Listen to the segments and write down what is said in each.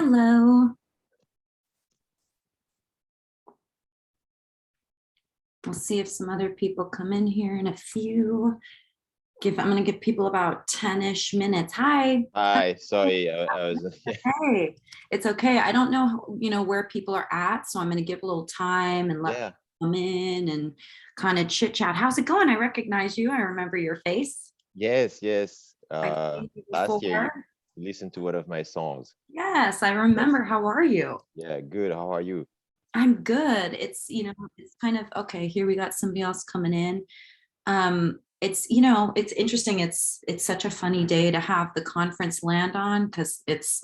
Hello. We'll see if some other people come in here in a few. I'm going to give people about 10-ish minutes. Hi. Hi, sorry, I was Hey, it's okay. I don't know, where people are at, so I'm going to give a little time and let yeah, people come in and kind of chit chat. How's it going? I recognize you. I remember your face. yes. I've seen you Last year you before. listened to one of my songs. Yes, I remember. How are you? Yeah, good. How are you? I'm good. It's kind of okay. Here we got somebody else coming in. It's interesting. It's such a funny day to have the conference land on because it's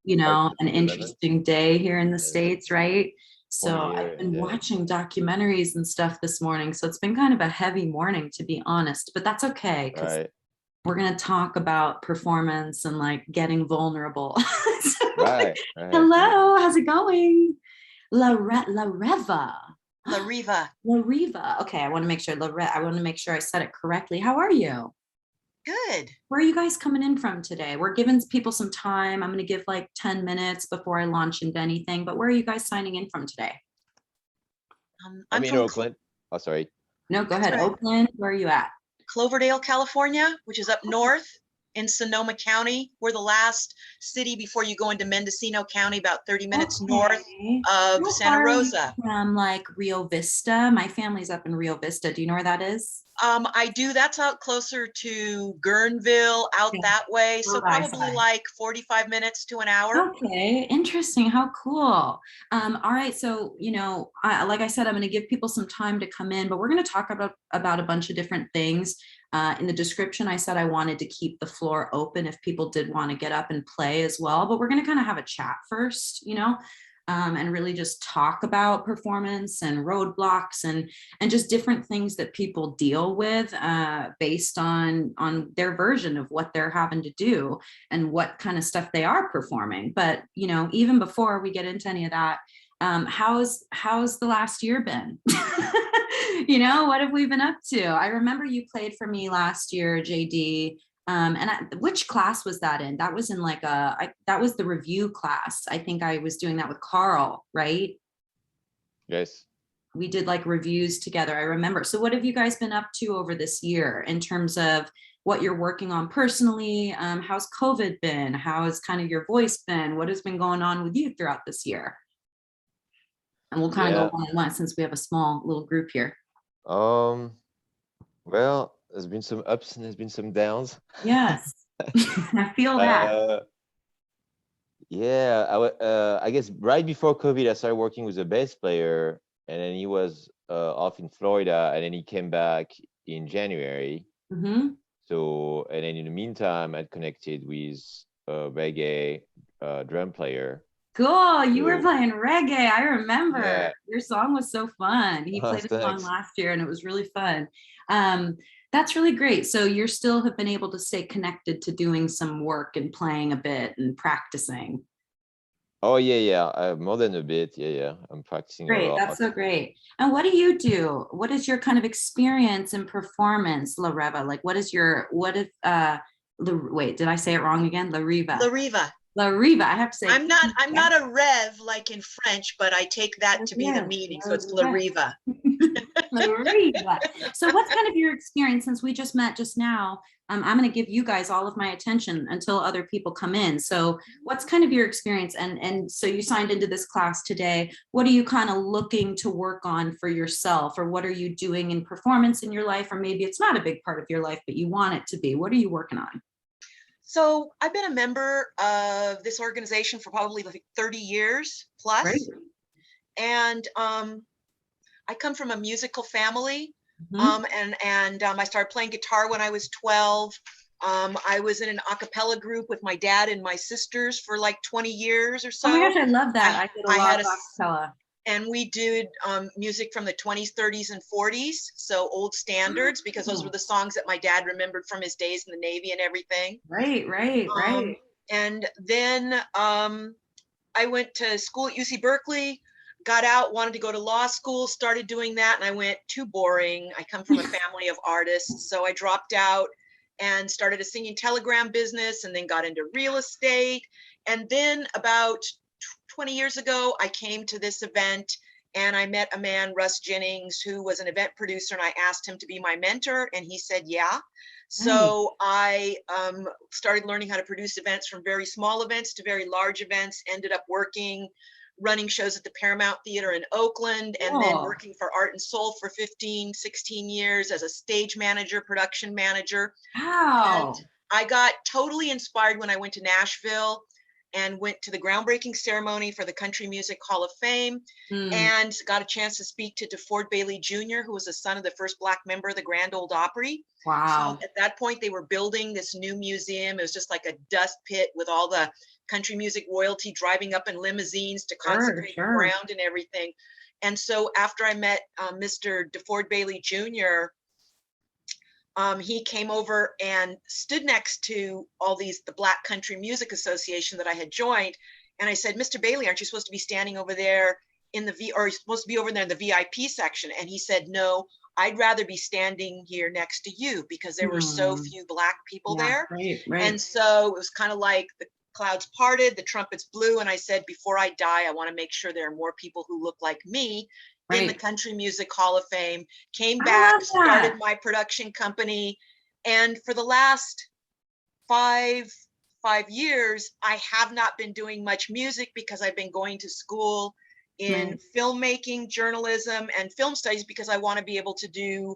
August an 11th, interesting day here in the yes, States, right? 20 So I've years, been yeah, watching documentaries and stuff this morning, so it's been kind of a heavy morning, to be honest, but that's okay because right, we're going to talk about performance and like getting vulnerable. So, right. hello, how's it going? La Reva. La Riva. La Riva. Okay, I want to make sure I want to make sure I said it correctly. How are you? Good. Where are you guys coming in from today? We're giving people some time. I'm going to give like 10 minutes before I launch into anything, but where are you guys signing in from today? I'm I'm in from Oakland. Oh, sorry. No, go That's ahead. right. Oakland, where are you at? Cloverdale, California, which is up north in Sonoma County. We're the last city before you go into Mendocino County, about 30 minutes north Okay. of How Santa far are you Rosa. from like Rio Vista? My family's up in Rio Vista. Do you know where that is? I do. That's out closer to Guerneville, out Yeah. that way. So Rhode probably Island. like 45 minutes to an hour. Okay, interesting. How cool. All right, so like I said, I'm going to give people some time to come in, but we're going to talk about a bunch of different things. In the description, I said I wanted to keep the floor open if people did want to get up and play as well, but we're going to kind of have a chat first, and really just talk about performance and roadblocks and just different things that people deal with based on their version of what they're having to do and what kind of stuff they are performing. But even before we get into any of that, how's the last year been? What have we been up to? I remember you played for me last year, JD. Which class was that in? That was in that was the review class. I think I was doing that with Carl, right? Yes. We did like reviews together. I remember. So what have you guys been up to over this year in terms of what you're working on personally? How's COVID been? How has kind of your voice been? What has been going on with you throughout this year? And we'll kind of Yeah. go one on one since we have a small little group here. Um, well, there's been some ups and there's been some downs. Yes, I feel that. Uh, yeah, I guess right before COVID, I started working with a bass player, and then he was off in Florida, and then he came back in January. Hmm. So, and then in the meantime, I connected with a reggae drum player. Cool. You were So, playing reggae. I remember yeah. your song was so fun. He Oh, played a song thanks. last year and it was really fun. Um, that's really great. So you're still have been able to stay connected to doing some work and playing a bit and practicing. Oh, yeah. More than a bit. Yeah. I'm practicing a Great. That's lot. so great. And what do you do? What is your kind of experience in performance, La Reva? Like what if wait, did I say it wrong again? La La Riva. Riva. La Riva. I have to say I'm not a rev like in French, but I take that to be the yes, meaning. So it's La Riva. Riva. So what's kind of your experience since we just met just now? I'm going to give you guys all of my attention until other people come in. So what's kind of your experience? And so you signed into this class today. What are you kind of looking to work on for yourself, or what are you doing in performance in your life? Or maybe it's not a big part of your life, but you want it to be. What are you working on? So I've been a member of this organization for probably like 30 years Great. plus. And I come from a musical family. Mhm. I started playing guitar when I was 12. I was in an a cappella group with my dad and my sisters for like 20 years or Oh my so. gosh, I love that. I, I did a I lot had of a, acapella. and we did music from the 20s, 30s, and 40s. So old standards, because those were Oh, the songs that my dad remembered from his days in the Navy and everything. right. And then I went to school at UC Berkeley, got out, wanted to go to law school, started doing that, and I went, too boring. I come from a family of artists, so I dropped out and started a singing telegram business, and then got into real estate. And then about 20 years ago, I came to this event and I met a man, Russ Jennings, who was an event producer, and I asked him to be my mentor, and he said, yeah. Nice. So I started learning how to produce events, from very small events to very large events, ended up running shows at the Paramount Theater in Oakland, and then Cool. working for Art and Soul for 15, 16 years as a stage manager, production manager. And Wow. I got totally inspired when I went to Nashville and went to the groundbreaking ceremony for the Country Music Hall of Fame, Mm, and got a chance to speak to DeFord Bailey Jr., who was the son of the first Black member of the Grand Ole Opry. So wow. at that point, they were building this new museum. It was just like a dust pit with all the country music royalty driving up in limousines to Sure, consecrate the sure. ground and everything. And so after I met Mr. DeFord Bailey Jr., he came over and stood next to the Black Country Music Association that I had joined. And I said, Mr. Bailey, aren't you supposed to be standing over there or supposed to be over there in the VIP section? And he said, no, I'd rather be standing here next to you, because there were so Hmm. few Black people Yeah, there. right, And right. so it was kind of like the clouds parted, the trumpets blew. And I said, before I die, I want to make sure there are more people who look like me in the Right. Country Music Hall of Fame. Came I back, love started that. my production company. And for the last five years, I have not been doing much music, because I've been going to school in Right. filmmaking, journalism, and film studies, because I want to be able to do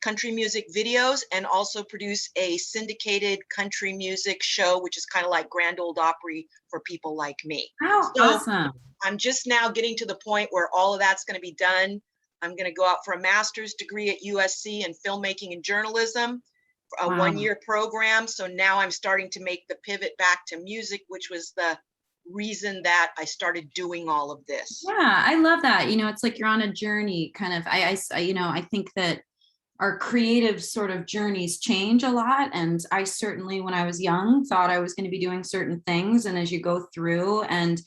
country music videos and also produce a syndicated country music show, which is kind of like Grand Ole Opry for people like me. How So awesome. I'm just now getting to the point where all of that's going to be done. I'm going to go out for a master's degree at USC in filmmaking and journalism, a Wow. 1-year program. So now I'm starting to make the pivot back to music, which was the reason that I started doing all of this. Yeah, I love that. It's like you're on a journey kind of. I think that our creative sort of journeys change a lot. And I certainly, when I was young, thought I was going to be doing certain things. And as you go through and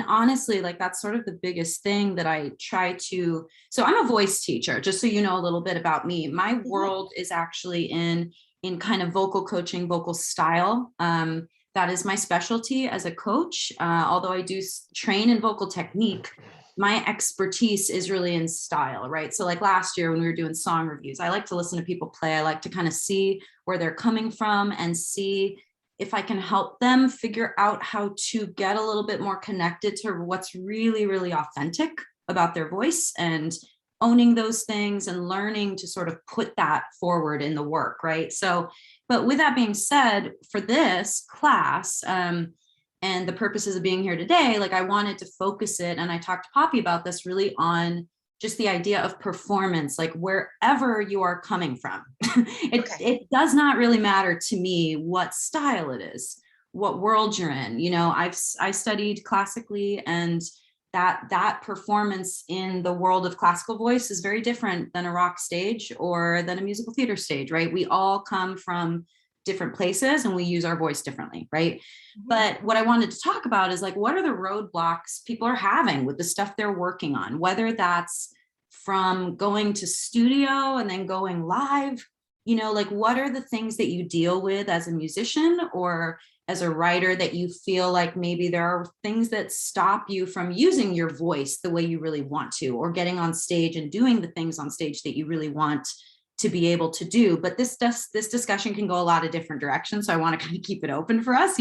honestly, like that's sort of the biggest thing that I try to. So I'm a voice teacher, just so you know a little bit about me. My Mhm. world is actually in kind of vocal coaching, vocal style. That is my specialty as a coach. Although I do train in vocal technique, my expertise is really in style, right? So like last year when we were doing song reviews, I like to listen to people play. I like to kind of see where they're coming from and see if I can help them figure out how to get a little bit more connected to what's really, really authentic about their voice, and owning those things and learning to sort of put that forward in the work, right? So, but with that being said, for this class, and the purposes of being here today, like I wanted to focus it, and I talked to Poppy about this, really on just the idea of performance, like wherever you are coming from. it Okay. it does not really matter to me what style it is, what world you're in. I studied classically, and that performance in the world of classical voice is very different than a rock stage or than a musical theater stage, right? We all come from different places and we use our voice differently, right? Mhm. But what I wanted to talk about is like, what are the roadblocks people are having with the stuff they're working on, whether that's from going to studio and then going live, like what are the things that you deal with as a musician or as a writer that you feel like maybe there are things that stop you from using your voice the way you really want to, or getting on stage and doing the things on stage that you really want to be able to do. But this discussion can go a lot of different directions. So I want to kind of keep it open for us,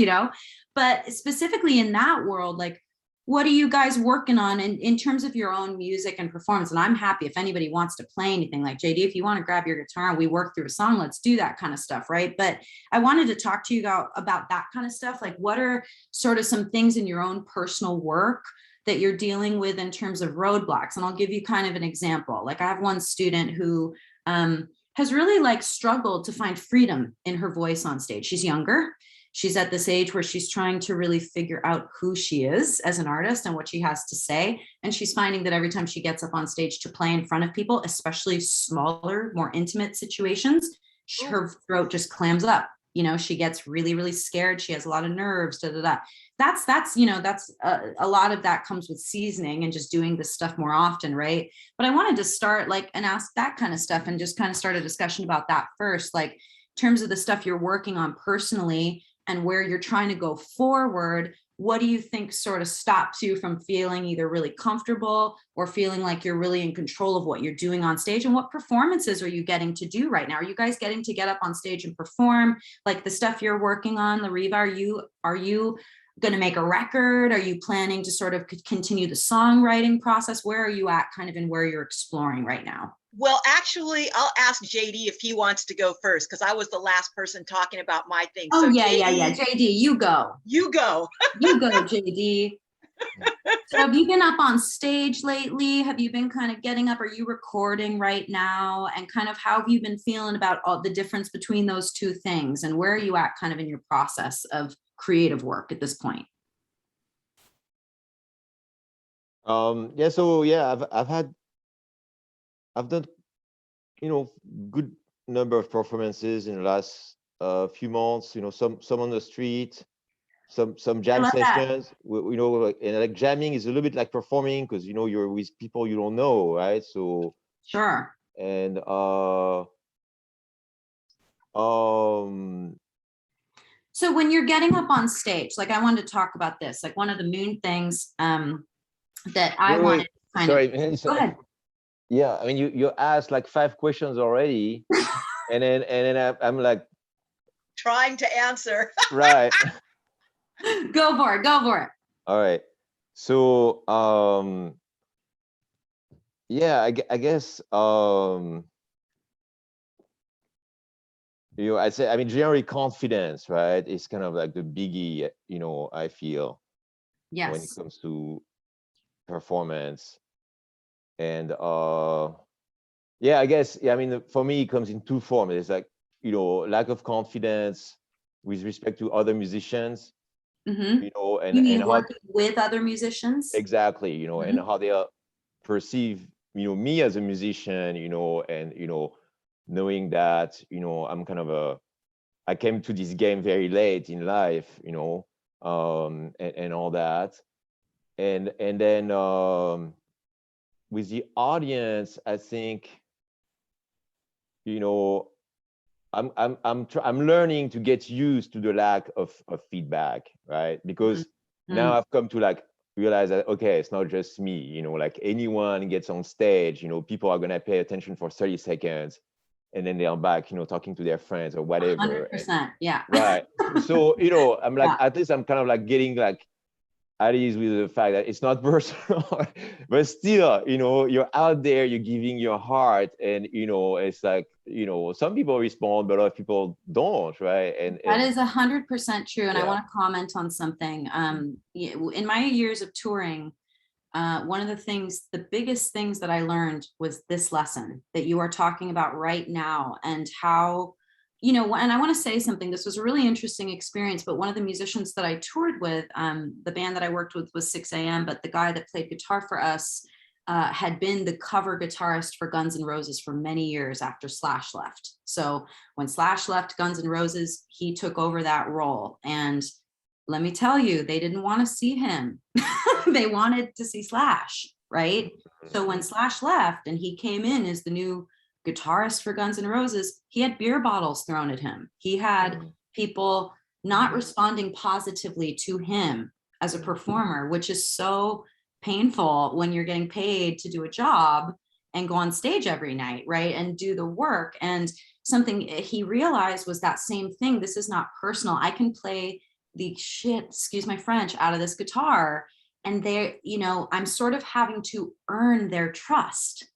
but specifically in that world, like what are you guys working on in terms of your own music and performance? And I'm happy if anybody wants to play anything, like JD, if you want to grab your guitar and we work through a song, let's do that kind of stuff, right? But I wanted to talk to you about that kind of stuff. Like what are sort of some things in your own personal work that you're dealing with in terms of roadblocks? And I'll give you kind of an example. Like I have one student who has really like struggled to find freedom in her voice on stage. She's younger. She's at this age where she's trying to really figure out who she is as an artist and what she has to say. And she's finding that every time she gets up on stage to play in front of people, especially smaller, more intimate situations, Ooh. her throat just clams up. She gets really, really scared. She has a lot of nerves. Da, da, da. That's a lot of that comes with seasoning and just doing this stuff more often, right? But I wanted to start like and ask that kind of stuff and just kind of start a discussion about that first. Like, terms of the stuff you're working on personally and where you're trying to go forward, what do you think sort of stops you from feeling either really comfortable or feeling like you're really in control of what you're doing on stage? And what performances are you getting to do right now? Are you guys getting to get up on stage and perform? Like the stuff you're working on, Lariva, are you going to make a record? Are you planning to sort of continue the songwriting process? Where are you at kind of in where you're exploring right now? Well, actually, I'll ask JD if he wants to go first, because I was the last person talking about my thing. Oh, So yeah, JD, yeah. JD, you go. you go. You go, JD. So have you been up on stage lately? Have you been kind of getting up? Are you recording right now? And kind of how have you been feeling about all the difference between those two things? And where are you at kind of in your process of creative work at this point? Yeah, so yeah, I've done, good number of performances in the last few months, some on the street, some jam sessions, and like jamming is a little bit like performing because you're with people you don't know, right? So Sure. and So when you're getting up on stage, like I wanted to talk about this, like one of the main things that I wanted to kind sorry, of, man, go ahead. Yeah, I mean you asked like 5 questions already, and then I'm like Trying to answer. right. Go for it. Go for it. All right. So yeah, I guess I'd say, I mean, generally confidence, right, is kind of like the biggie, I feel when it Yes. comes to performance. And yeah, I guess, yeah, I mean, for me, it comes in two forms. It's like, lack of confidence with respect to other musicians, Mm-hmm. and You mean how working with other musicians? exactly, and how they perceive, me as a musician, and knowing that, I'm kind of I came to this game very late in life, and all that. And then with the audience, I think, I'm learning to get used to the lack of feedback, right? Because now I've come to like realize that, okay, it's not just me, like anyone gets on stage, people are gonna pay attention for 30 seconds and then they're back, Mm-hmm. talking to their friends or whatever. 100%. Yeah. Right. So, I'm like, Yeah. at least I'm kind of like getting like at ease with the fact that it's not personal, but still, you're out there, you're giving your heart, and it's like, some people respond, but a lot of people don't, right? That And is 100% true. And I yeah. want to comment on something. In my years of touring, one of the biggest things that I learned was this lesson that you are talking about right now, and how, and I want to say something. This was a really interesting experience, but one of the musicians that I toured with, the band that I worked with was 6 a.m., but the guy that played guitar for us had been the cover guitarist for Guns N' Roses for many years after Slash left. So when Slash left Guns N' Roses, he took over that role. And let me tell you, they didn't want to see him. They wanted to see Slash, right? So when Slash left and he came in as the new guitarist for Guns N' Roses, he had beer bottles thrown at him. He had people not responding positively to him as a performer, which is so painful when you're getting paid to do a job and go on stage every night, right? And do the work. And something he realized was that same thing. This is not personal. I can play the shit, excuse my French, out of this guitar. And they, I'm sort of having to earn their trust,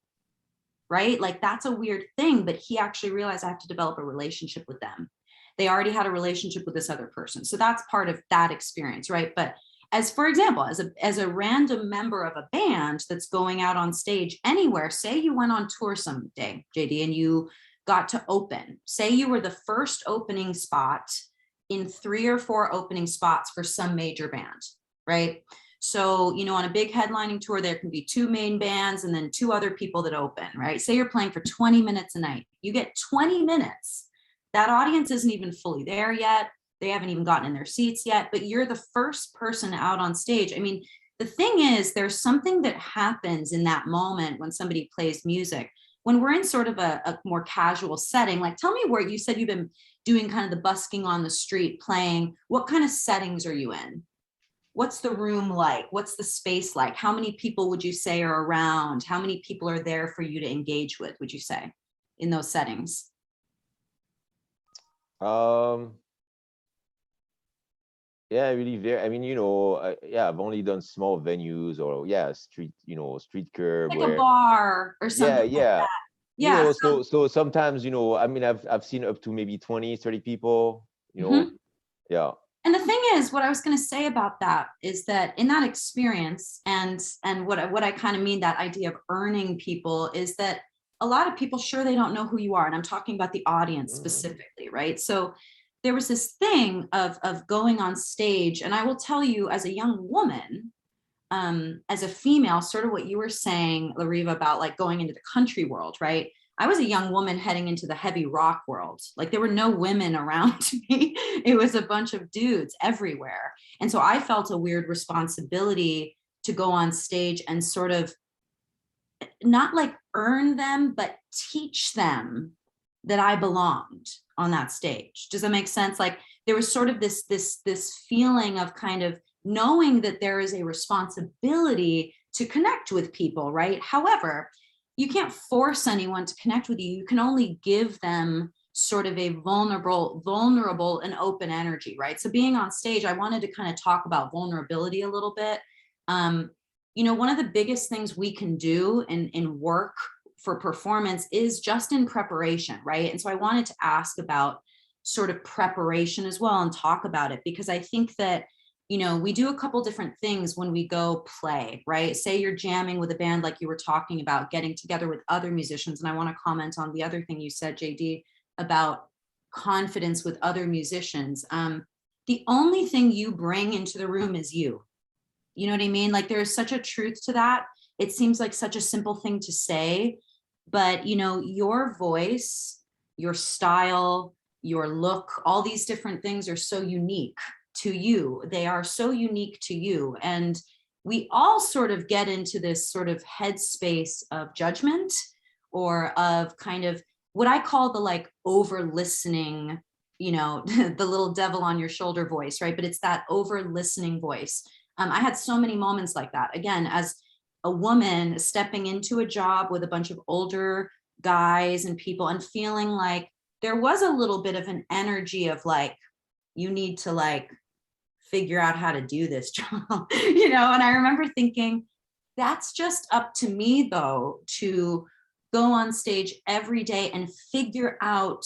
right? Like that's a weird thing, but he actually realized I have to develop a relationship with them. They already had a relationship with this other person. So that's part of that experience, right? But as for example, as a random member of a band that's going out on stage anywhere, say you went on tour someday, JD, and you got to open, say you were the first opening spot in 3 or 4 opening spots for some major band, right? So, on a big headlining tour, there can be 2 main bands and then 2 other people that open, right? Say you're playing for 20 minutes a night. You get 20 minutes. That audience isn't even fully there yet. They haven't even gotten in their seats yet, but you're the first person out on stage. I mean, the thing is, there's something that happens in that moment when somebody plays music when we're in sort of a more casual setting, like tell me where you said you've been doing kind of the busking on the street playing, what kind of settings are you in? What's the room like? What's the space like? How many people would you say are around? How many people are there for you to engage with, would you say, in those settings? Yeah, really very, I mean, yeah, I've only done small venues or yeah, street, street curb Like a where, bar or yeah, something like yeah. that. Yeah. So sometimes, I mean, I've seen up to maybe 20, 30 people, Mhm. yeah. And the thing is, what I was going to say about that is that in that experience, and what I kind of mean, that idea of earning people, is that a lot of people, sure, they don't know who you are, and I'm talking about the audience specifically, right? So there was this thing of going on stage, and I will tell you, as a young woman, as a female, sort of what you were saying, Lariva, about like going into the country world, right? I was a young woman heading into the heavy rock world. Like there were no women around me. It was a bunch of dudes everywhere. And so I felt a weird responsibility to go on stage and sort of not like earn them, but teach them that I belonged on that stage. Does that make sense? Like there was sort of this feeling of kind of knowing that there is a responsibility to connect with people, right? However, you can't force anyone to connect with you. You can only give them sort of a vulnerable and open energy, right? So being on stage, I wanted to kind of talk about vulnerability a little bit. One of the biggest things we can do in work for performance is just in preparation, right? And so I wanted to ask about sort of preparation as well and talk about it, because I think that we do a couple different things when we go play, right? Say you're jamming with a band, like you were talking about, getting together with other musicians. And I want to comment on the other thing you said, JD, about confidence with other musicians. The only thing you bring into the room is you. You know what I mean? Like there's such a truth to that. It seems like such a simple thing to say, but your voice, your style, your look, all these different things are so unique to you. They are so unique to you. And we all sort of get into this sort of headspace of judgment, or of kind of what I call the like over listening, the little devil on your shoulder voice, right? But it's that over listening voice. I had so many moments like that. Again, as a woman stepping into a job with a bunch of older guys and people, and feeling like there was a little bit of an energy of like, you need to like figure out how to do this job, and I remember thinking, that's just up to me though, to go on stage every day and figure out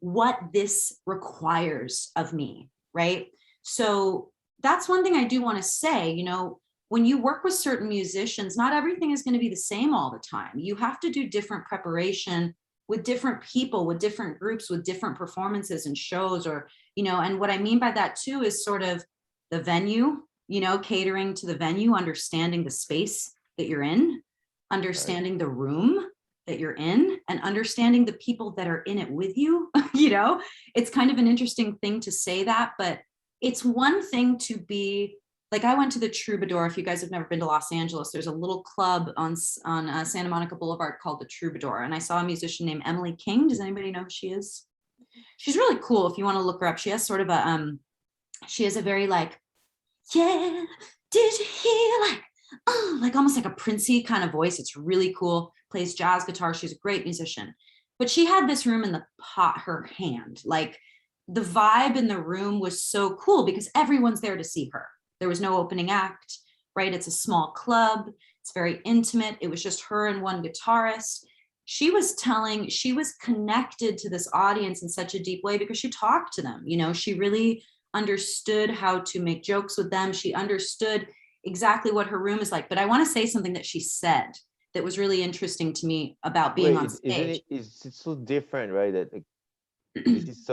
what this requires of me, right? So that's one thing I do want to say, when you work with certain musicians, not everything is going to be the same all the time. You have to do different preparation with different people, with different groups, with different performances and shows, or, and what I mean by that too is sort of the venue, catering to the venue, understanding the space that you're in, understanding the room that you're in, and understanding the people that are in it with you. It's kind of an interesting thing to say that, but it's one thing to be like, I went to the Troubadour. If you guys have never been to Los Angeles, there's a little club on Santa Monica Boulevard called the Troubadour. And I saw a musician named Emily King. Does anybody know who she is? She's really cool. If you want to look her up, she has sort of she has a very like, yeah, did you hear, like almost like a Princey kind of voice. It's really cool. Plays jazz guitar. She's a great musician. But she had this room in the pot her hand. Like the vibe in the room was so cool because everyone's there to see her. There was no opening act, right? It's a small club. It's very intimate. It was just her and one guitarist. She was connected to this audience in such a deep way because she talked to them. She really understood how to make jokes with them. She understood exactly what her room is like. But I want to say something that she said that was really interesting to me about being on stage. Is it so different, right? That like, this is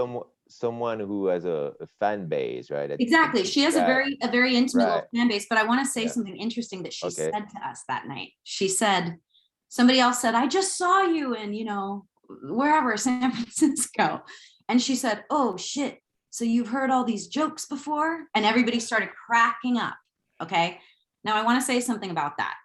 someone who has a fan base, right? Exactly. She has a very intimate little fan base. But I want to say something interesting that she said to us that night. She said, somebody else said, I just saw you in, wherever, San Francisco. And she said, oh shit, so you've heard all these jokes before? And everybody started cracking up. Okay. Now I want to say something about that.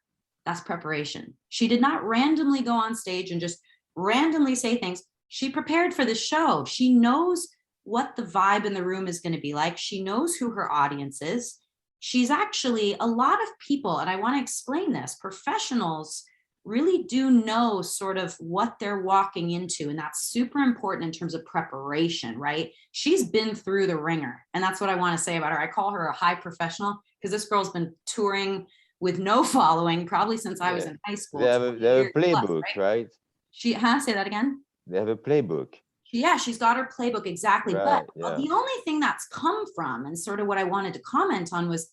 That's preparation. She did not randomly go on stage and just randomly say things. She prepared for the show. She knows what the vibe in the room is going to be like. She knows who her audience is. She's actually, a lot of people, and I want to explain this, professionals really do know sort of what they're walking into. And that's super important in terms of preparation, right? She's been through the ringer. And that's what I want to say about her. I call her a high professional because this girl's been touring with no following probably since I was in high school. They have a playbook, plus, right? She has, say that again. They have a playbook. Yeah, she's got her playbook, exactly. Right, But the only thing that's come from, and sort of what I wanted to comment on, was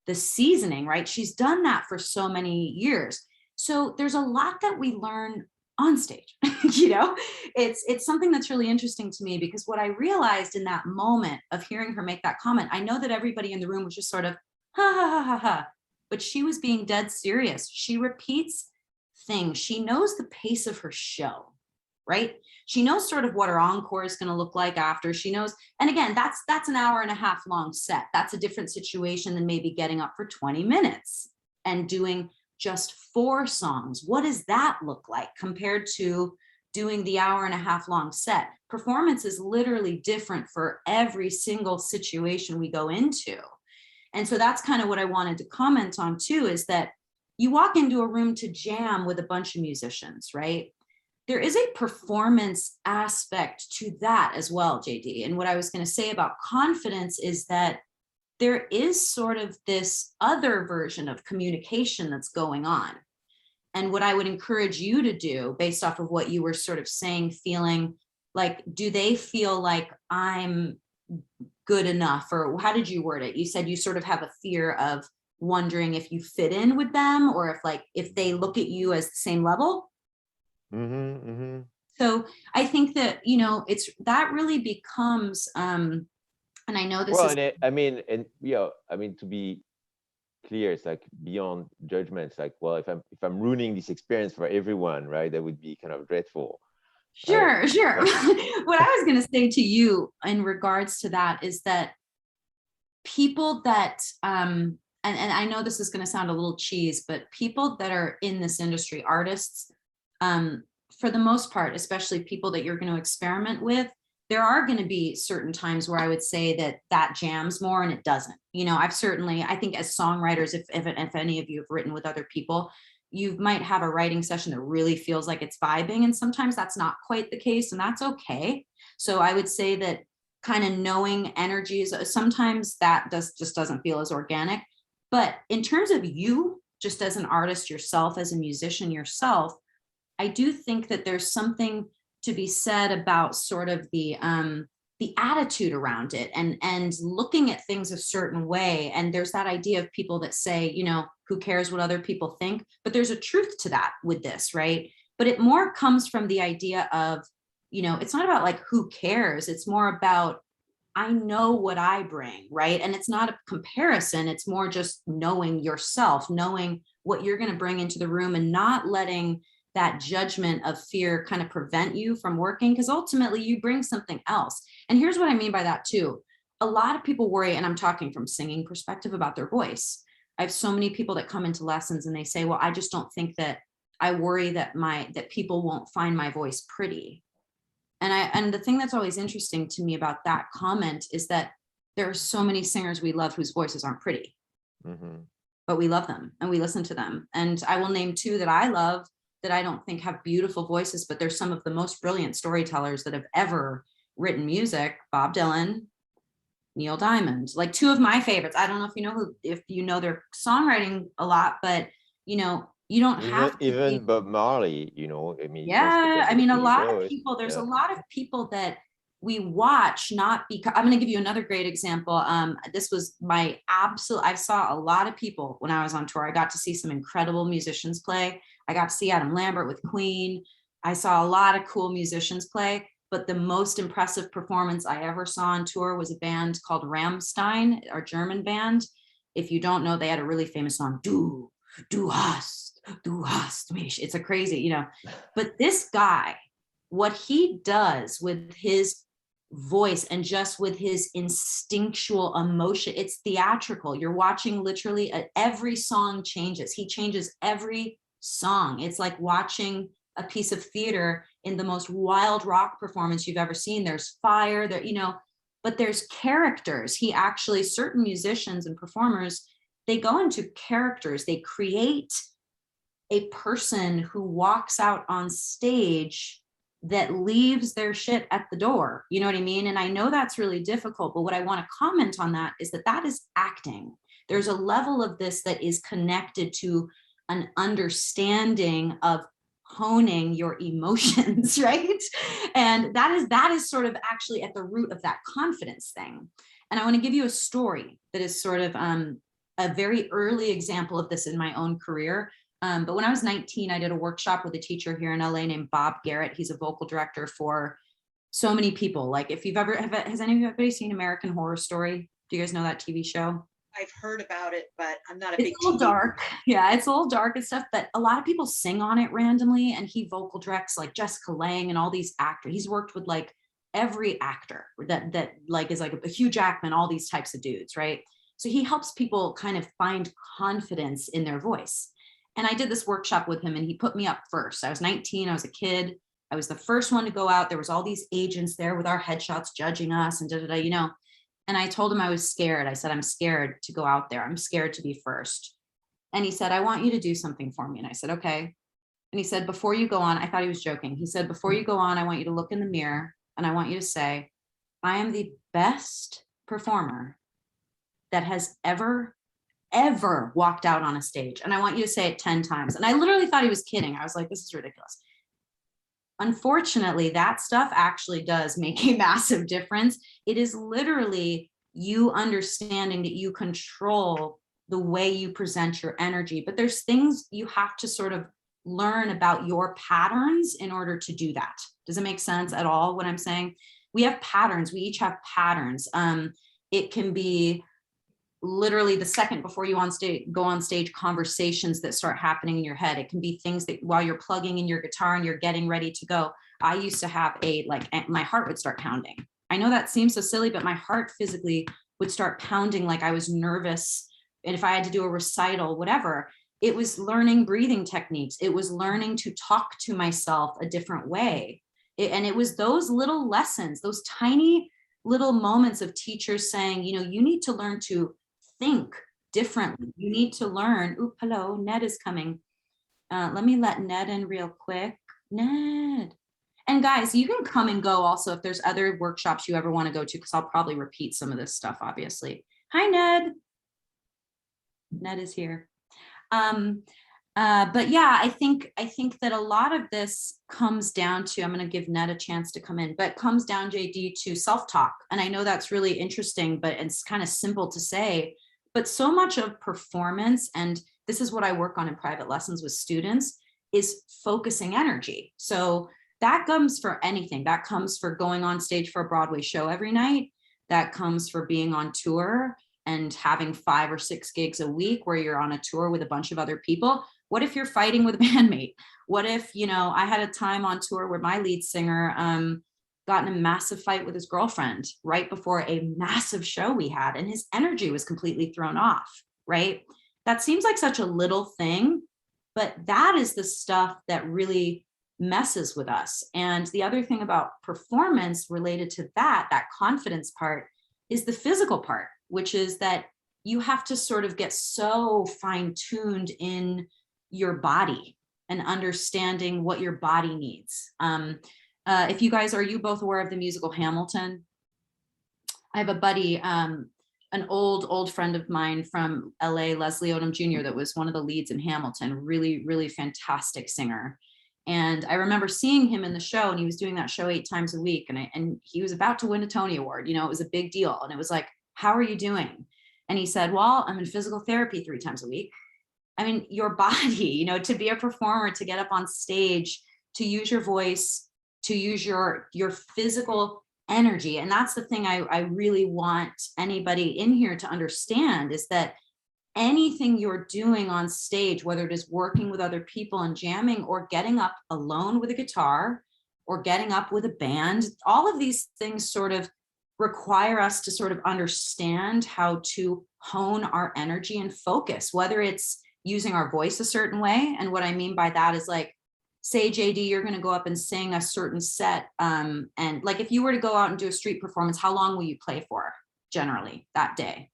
the seasoning, right? She's done that for so many years. So there's a lot that we learn on stage. You know, it's something that's really interesting to me, because what I realized in that moment of hearing her make that comment, I know that everybody in the room was just sort of ha ha ha ha ha, but she was being dead serious. She repeats things. She knows the pace of her show, right? She knows sort of what her encore is going to look like after. She knows, and again, that's an hour and a half long set. That's a different situation than maybe getting up for 20 minutes and doing just 4 songs. What does that look like compared to doing the hour and a half long set? Performance is literally different for every single situation we go into. And so that's kind of what I wanted to comment on too, is that you walk into a room to jam with a bunch of musicians, right? There is a performance aspect to that as well, JD. And what I was going to say about confidence is that there is sort of this other version of communication that's going on. And what I would encourage you to do, based off of what you were sort of saying, feeling like, do they feel like I'm good enough? Or how did you word it? You said you sort of have a fear of wondering if you fit in with them, or if they look at you as the same level. So I think that, it's that really becomes, and I know this is. To be clear, it's like beyond judgment. It's like, well, if I'm ruining this experience for everyone, right, that would be kind of dreadful. Sure. What I was going to say to you in regards to that is that people that, and I know this is going to sound a little cheese, but people that are in this industry, artists, for the most part, especially people that you're going to experiment with, there are going to be certain times where I would say that jams more and it doesn't. I think as songwriters, if any of you have written with other people, you might have a writing session that really feels like it's vibing, and sometimes that's not quite the case, and that's okay. So I would say that kind of knowing energies, sometimes that just doesn't feel as organic. But in terms of you, just as an artist yourself, as a musician yourself, I do think that there's something to be said about sort of the attitude around it, and looking at things a certain way. And there's that idea of people that say, who cares what other people think? But there's a truth to that with this, right? But it more comes from the idea of, it's not about like, who cares? It's more about, I know what I bring, right? And it's not a comparison. It's more just knowing yourself, knowing what you're going to bring into the room, and not letting that judgment of fear kind of prevent you from working, because ultimately you bring something else. And here's what I mean by that too. A lot of people worry, and I'm talking from singing perspective, about their voice. I have so many people that come into lessons and they say, well, I just don't think that, I worry that people won't find my voice pretty. And the thing that's always interesting to me about that comment is that there are so many singers we love whose voices aren't pretty, but we love them and we listen to them. And I will name 2 that I love that I don't think have beautiful voices, but they're some of the most brilliant storytellers that have ever written music. Bob Dylan, Neil Diamond, like 2 of my favorites. I don't know if you know their songwriting a lot, but you don't have to even Bob Marley, Yeah, I mean, a lot of people, there's a lot of people that we watch, not because, I'm going to give you another great example. This was my absolute, I saw a lot of people when I was on tour. I got to see some incredible musicians play. I got to see Adam Lambert with Queen. I saw a lot of cool musicians play, but the most impressive performance I ever saw on tour was a band called Rammstein, our German band. If you don't know, they had a really famous song, Du hast mich. It's a crazy, but this guy, what he does with his voice and just with his instinctual emotion, it's theatrical. You're watching literally every song changes. He changes every song. It's like watching a piece of theater in the most wild rock performance you've ever seen. There's fire there, you know, but there's characters. He actually, certain musicians and performers, they go into characters. They create a person who walks out on stage that leaves their shit at the door. You know what I mean? And I know that's really difficult, but what I want to comment on that is that that is acting. There's a level of this that is connected to an understanding of honing your emotions, right? And that is sort of actually at the root of that confidence thing. And I want to give you a story that is sort of a very early example of this in my own career. But when I was 19, I did a workshop with a teacher here in LA named Bob Garrett. He's a vocal director for so many people. Like if you've ever, has anybody seen American Horror Story? Do you guys know that TV show? I've heard about it, but I'm not a It's big a little TV. dark. Yeah, it's a little dark and stuff, but a lot of people sing on it randomly, and he vocal directs like Jessica Lange and all these actors. He's worked with like every actor that like is like a Hugh Jackman, all these types of dudes, right? So he helps people kind of find confidence in their voice. And I did this workshop with him, and he put me up first. I was 19, I was a kid. I was the first one to go out. There was all these agents there with our headshots judging us and da-da-da, you know. And I told him I was scared. I said, I'm scared to go out there. I'm scared to be first. And he said, I want you to do something for me. And I said, okay. And he said, before you go on, I thought he was joking. He said, before you go on, I want you to look in the mirror and I want you to say, I am the best performer that has ever walked out on a stage. And I want you to say it 10 times. And I literally thought he was kidding. I was like, this is ridiculous. Unfortunately, that stuff actually does make a massive difference. It is literally you understanding that you control the way you present your energy, but there's things you have to sort of learn about your patterns in order to do that. Does it make sense at all what I'm saying? We have patterns. We each have patterns. It can be literally the second before you go on stage, conversations that start happening in your head. It can be things that while you're plugging in your guitar and you're getting ready to go. I used to have my heart would start pounding. I know that seems so silly, but my heart physically would start pounding like I was nervous. And if I had to do a recital, whatever, it was learning breathing techniques. It was learning to talk to myself a different way. And it was those little lessons, those tiny little moments of teachers saying, you know, you need to learn to think differently. You need to learn. Oop, hello, Ned is coming. Let me let Ned in real quick. Ned. And guys, you can come and go also if there's other workshops you ever want to go to, because I'll probably repeat some of this stuff, obviously. Hi, Ned. Ned is here. But yeah, I think that a lot of this comes down to, I'm going to give Ned a chance to come in, but comes down, JD, to self-talk. And I know that's really interesting, but it's kind of simple to say, but so much of performance, and this is what I work on in private lessons with students, is focusing energy. So that comes for anything. That comes for going on stage for a Broadway show every night. That comes for being on tour and having 5 or 6 gigs a week where you're on a tour with a bunch of other people. What if you're fighting with a bandmate? What if, you know, I had a time on tour where my lead singer got in a massive fight with his girlfriend right before a massive show we had, and his energy was completely thrown off, right? That seems like such a little thing, but that is the stuff that really messes with us. And the other thing about performance related to that confidence part, is the physical part, which is that you have to sort of get so fine-tuned in your body and understanding what your body needs. If you guys, are you both aware of the musical Hamilton? I have a buddy, an old friend of mine from LA, Leslie Odom Jr., that was one of the leads in Hamilton, really, really fantastic singer. And I remember seeing him in the show, and he was doing that show 8 times a week. And he was about to win a Tony Award. You know, it was a big deal. And it was like, how are you doing? And he said, well, I'm in physical therapy 3 times a week. I mean, your body, you know, to be a performer, to get up on stage, to use your voice, to use your physical energy. And that's the thing I really want anybody in here to understand, is that anything you're doing on stage, whether it is working with other people and jamming, or getting up alone with a guitar, or getting up with a band, all of these things sort of require us to sort of understand how to hone our energy and focus, whether it's using our voice a certain way. And what I mean by that is like say, JD, you're going to go up and sing a certain set. And like, if you were to go out and do a street performance, how long will you play for generally that day?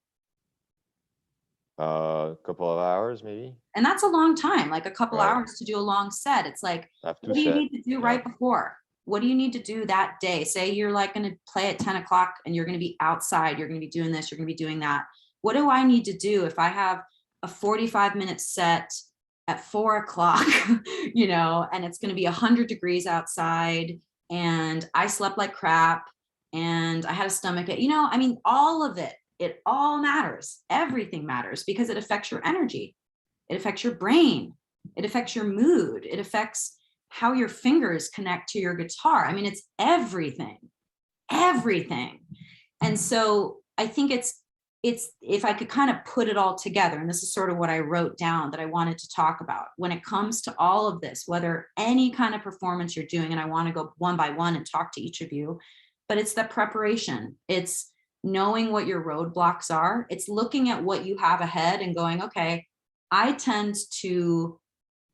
A couple of hours, maybe. And that's a long time, like a couple Right. hours to do a long set. It's like, I have two what do you sets. need to do Yeah. right before? What do you need to do that day? Say you're like going to play at 10 o'clock and you're going to be outside, you're going to be doing this, you're going to be doing that. What do I need to do if I have a 45-minute set at 4 o'clock, you know, and it's going to be 100 degrees outside and I slept like crap and I had a stomach ache, you know, I mean, all of it all matters. Everything matters because it affects your energy. It affects your brain. It affects your mood. It affects how your fingers connect to your guitar. I mean, it's everything, everything. And so I think it's, if I could kind of put it all together, and this is sort of what I wrote down that I wanted to talk about when it comes to all of this, whether any kind of performance you're doing, and I want to go one by one and talk to each of you, but it's the preparation. It's knowing what your roadblocks are. It's looking at what you have ahead and going, okay, I tend to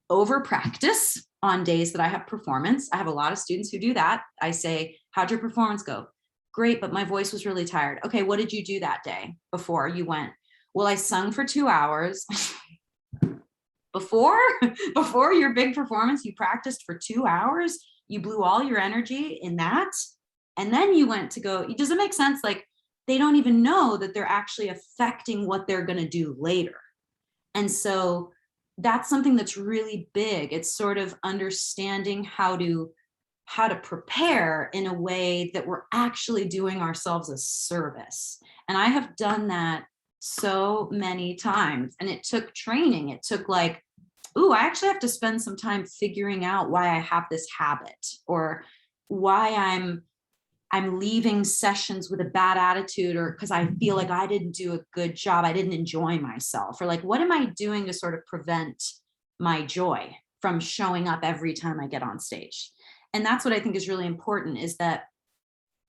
over practice on days that I have performance. I have a lot of students who do that. I say, how'd your performance go? Great, but my voice was really tired. Okay, what did you do that day before you went? Well, I sung for 2 hours. Before your big performance, you practiced for 2 hours. You blew all your energy in that. And then you went to go, does it make sense? Like, they don't even know that they're actually affecting what they're going to do later. And so that's something that's really big. It's sort of understanding how to prepare in a way that we're actually doing ourselves a service. And I have done that so many times, and it took training. It took like, ooh, I actually have to spend some time figuring out why I have this habit, or why I'm leaving sessions with a bad attitude, or because I feel like I didn't do a good job, I didn't enjoy myself, or like, what am I doing to sort of prevent my joy from showing up every time I get on stage? And that's what I think is really important, is that,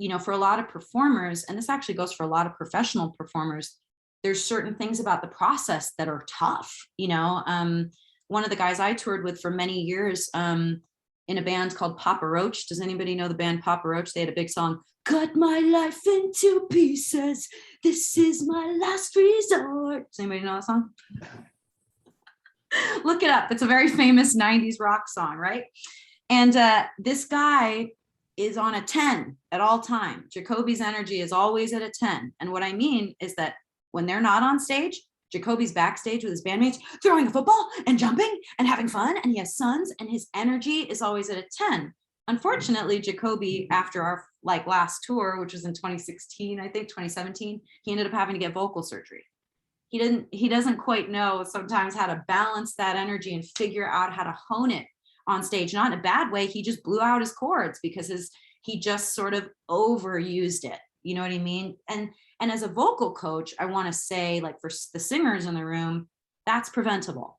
you know, for a lot of performers, and this actually goes for a lot of professional performers, there's certain things about the process that are tough. You know, one of the guys I toured with for many years, in a band called Papa Roach. Does anybody know the band Papa Roach? They had a big song, "Cut my life into pieces. This is my last resort." Does anybody know that song? Look it up. It's a very famous 90s rock song, right? And this guy is on a 10 at all time. Jacoby's energy is always at a 10. And what I mean is that when they're not on stage, Jacoby's backstage with his bandmates, throwing a football and jumping and having fun. And he has sons, and his energy is always at a 10. Unfortunately, Jacoby, after our last tour, which was in 2016, I think 2017, he ended up having to get vocal surgery. He doesn't quite know sometimes how to balance that energy and figure out how to hone it on stage. Not in a bad way. He just blew out his chords because he just sort of overused it. You know what I mean? And as a vocal coach, I want to say, like, for the singers in the room, that's preventable.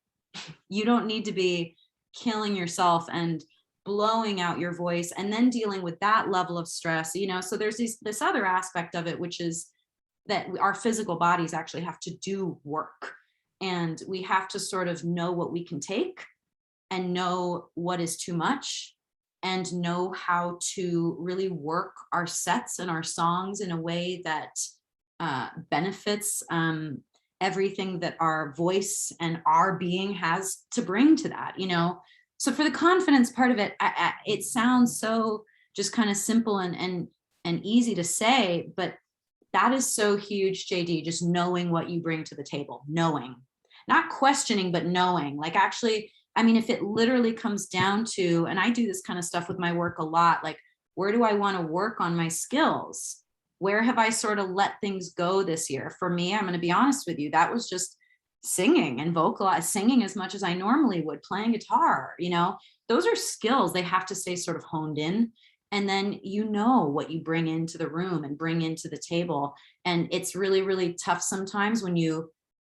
You don't need to be killing yourself and blowing out your voice and then dealing with that level of stress, you know? So there's this other aspect of it, which is that our physical bodies actually have to do work, and we have to sort of know what we can take and know what is too much, and know how to really work our sets and our songs in a way that benefits everything that our voice and our being has to bring to that, you know? So for the confidence part of it, it sounds so just kind of simple and easy to say, but that is so huge, JD, just knowing what you bring to the table, knowing, not questioning, but knowing. Like, actually, I mean, if it literally comes down to, and I do this kind of stuff with my work a lot, like, where do I want to work on my skills? Where have I sort of let things go this year? For me, I'm going to be honest with you, that was just singing and singing as much as I normally would, playing guitar, you know, those are skills. They have to stay sort of honed in. And then, you know, what you bring into the room and bring into the table. And it's really, really tough sometimes when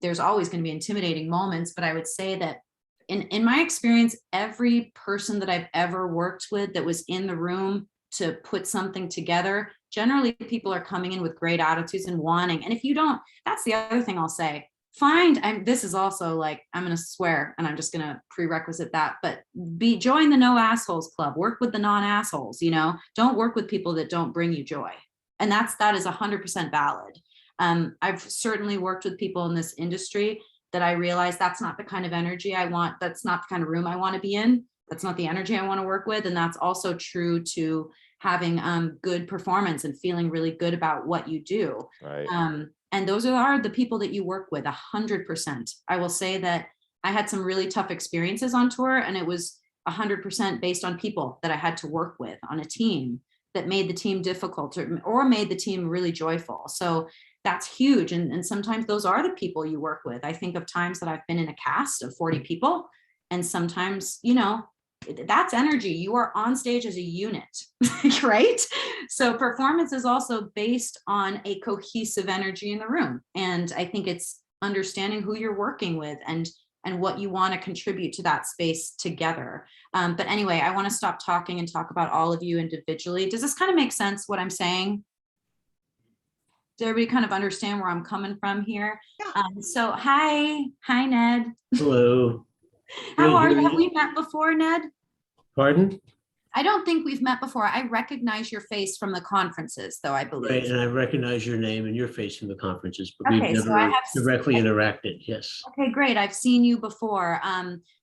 there's always going to be intimidating moments. But I would say that in my experience, every person that I've ever worked with that was in the room to put something together, generally people are coming in with great attitudes and wanting. And if you don't, that's the other thing I'll say. this is also like, I'm going to swear and I'm just going to prerequisite that, but join the no assholes club, work with the non-assholes, don't work with people that don't bring you joy. And that is 100% valid. I've certainly worked with people in this industry that I realize that's not the kind of energy I want. That's not the kind of room I want to be in. That's not the energy I want to work with. And that's also true to having good performance and feeling really good about what you do. Right. And those are the people that you work with 100%. I will say that I had some really tough experiences on tour, and it was 100% based on people that I had to work with on a team that made the team difficult or made the team really joyful. So that's huge. And sometimes those are the people you work with. I think of times that I've been in a cast of 40 people, and sometimes, that's energy. You are on stage as a unit, right? So performance is also based on a cohesive energy in the room. And I think it's understanding who you're working with and what you want to contribute to that space together. But anyway, I want to stop talking and talk about all of you individually. Does this kind of make sense, what I'm saying? Does everybody kind of understand where I'm coming from here? Yeah. So hi, Ned. Hello. How Good, are you? good. Have we met before, Ned? Pardon? I don't think we've met before. I recognize your face from the conferences, though, I believe. Right, and I recognize your name and your face from the conferences, but Okay, we've so I never have directly interacted. Yes. Okay, great. I've seen you before.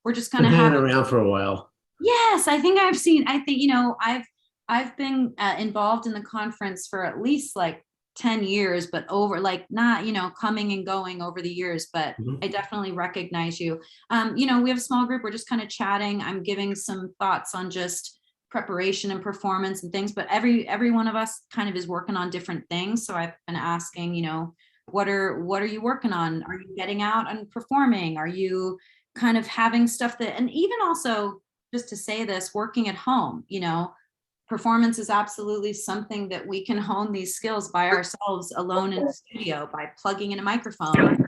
We're just kind Been of hanging having. around for a while. Yes, I think I've been involved in the conference for at least like 10 years, but over like not, coming and going over the years, but I definitely recognize you. We have a small group. We're just kind of chatting. I'm giving some thoughts on just preparation and performance and things, but every one of us kind of is working on different things. So I've been asking, what are you working on? Are you getting out and performing? Are you kind of having stuff that, and even also just to say this, working at home, performance is absolutely something that we can hone these skills by ourselves alone in the studio by plugging in a microphone,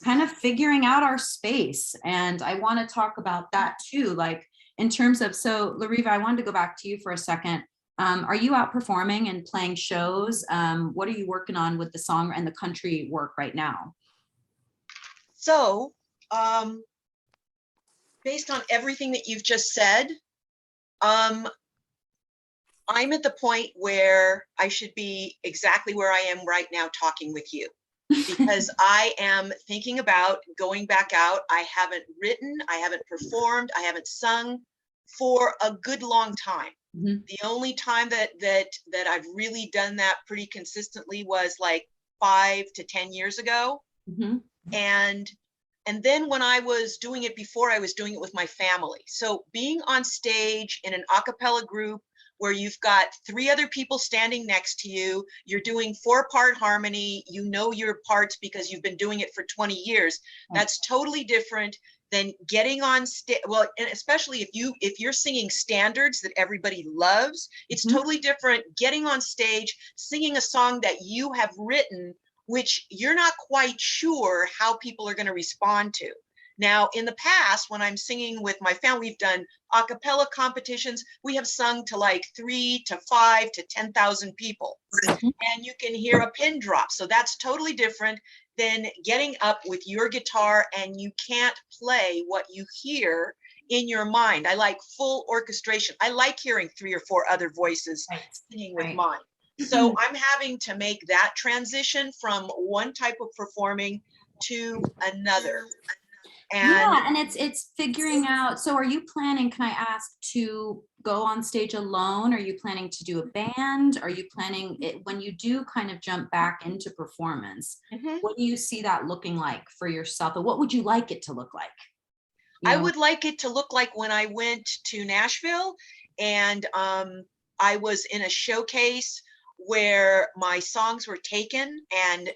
kind of figuring out our space. And I want to talk about that too, like in terms of, so Lariva, I wanted to go back to you for a second. Are you out performing and playing shows? What are you working on with the song and the country work right now? So, based on everything that you've just said, I'm at the point where I should be exactly where I am right now talking with you, because I am thinking about going back out. I haven't written, I haven't performed, I haven't sung for a good long time. Mm-hmm. The only time that I've really done that pretty consistently was like 5 to 10 years ago. Mm-hmm. And then when I was doing it before, I was doing it with my family. So being on stage in an a cappella group where you've got 3 other people standing next to you, you're doing 4-part harmony, your parts because you've been doing it for 20 years. That's totally different than getting on stage. Well, and especially if you're singing standards that everybody loves, it's totally different getting on stage, singing a song that you have written, which you're not quite sure how people are going to respond to. Now, in the past, when I'm singing with my family, we've done a cappella competitions. We have sung to like 3 to 5 to 10,000 people, and you can hear a pin drop. So that's totally different than getting up with your guitar and you can't play what you hear in your mind. I like full orchestration. I like hearing 3 or 4 other voices singing with mine. So I'm having to make that transition from one type of performing to another. And it's figuring out. So are you planning, can I ask, to go on stage alone? Are you planning to do a band? Are you planning it when you do kind of jump back into performance? What do you see that looking like for yourself? And what would you like it to look like? I would like it to look like when I went to Nashville and I was in a showcase where my songs were taken and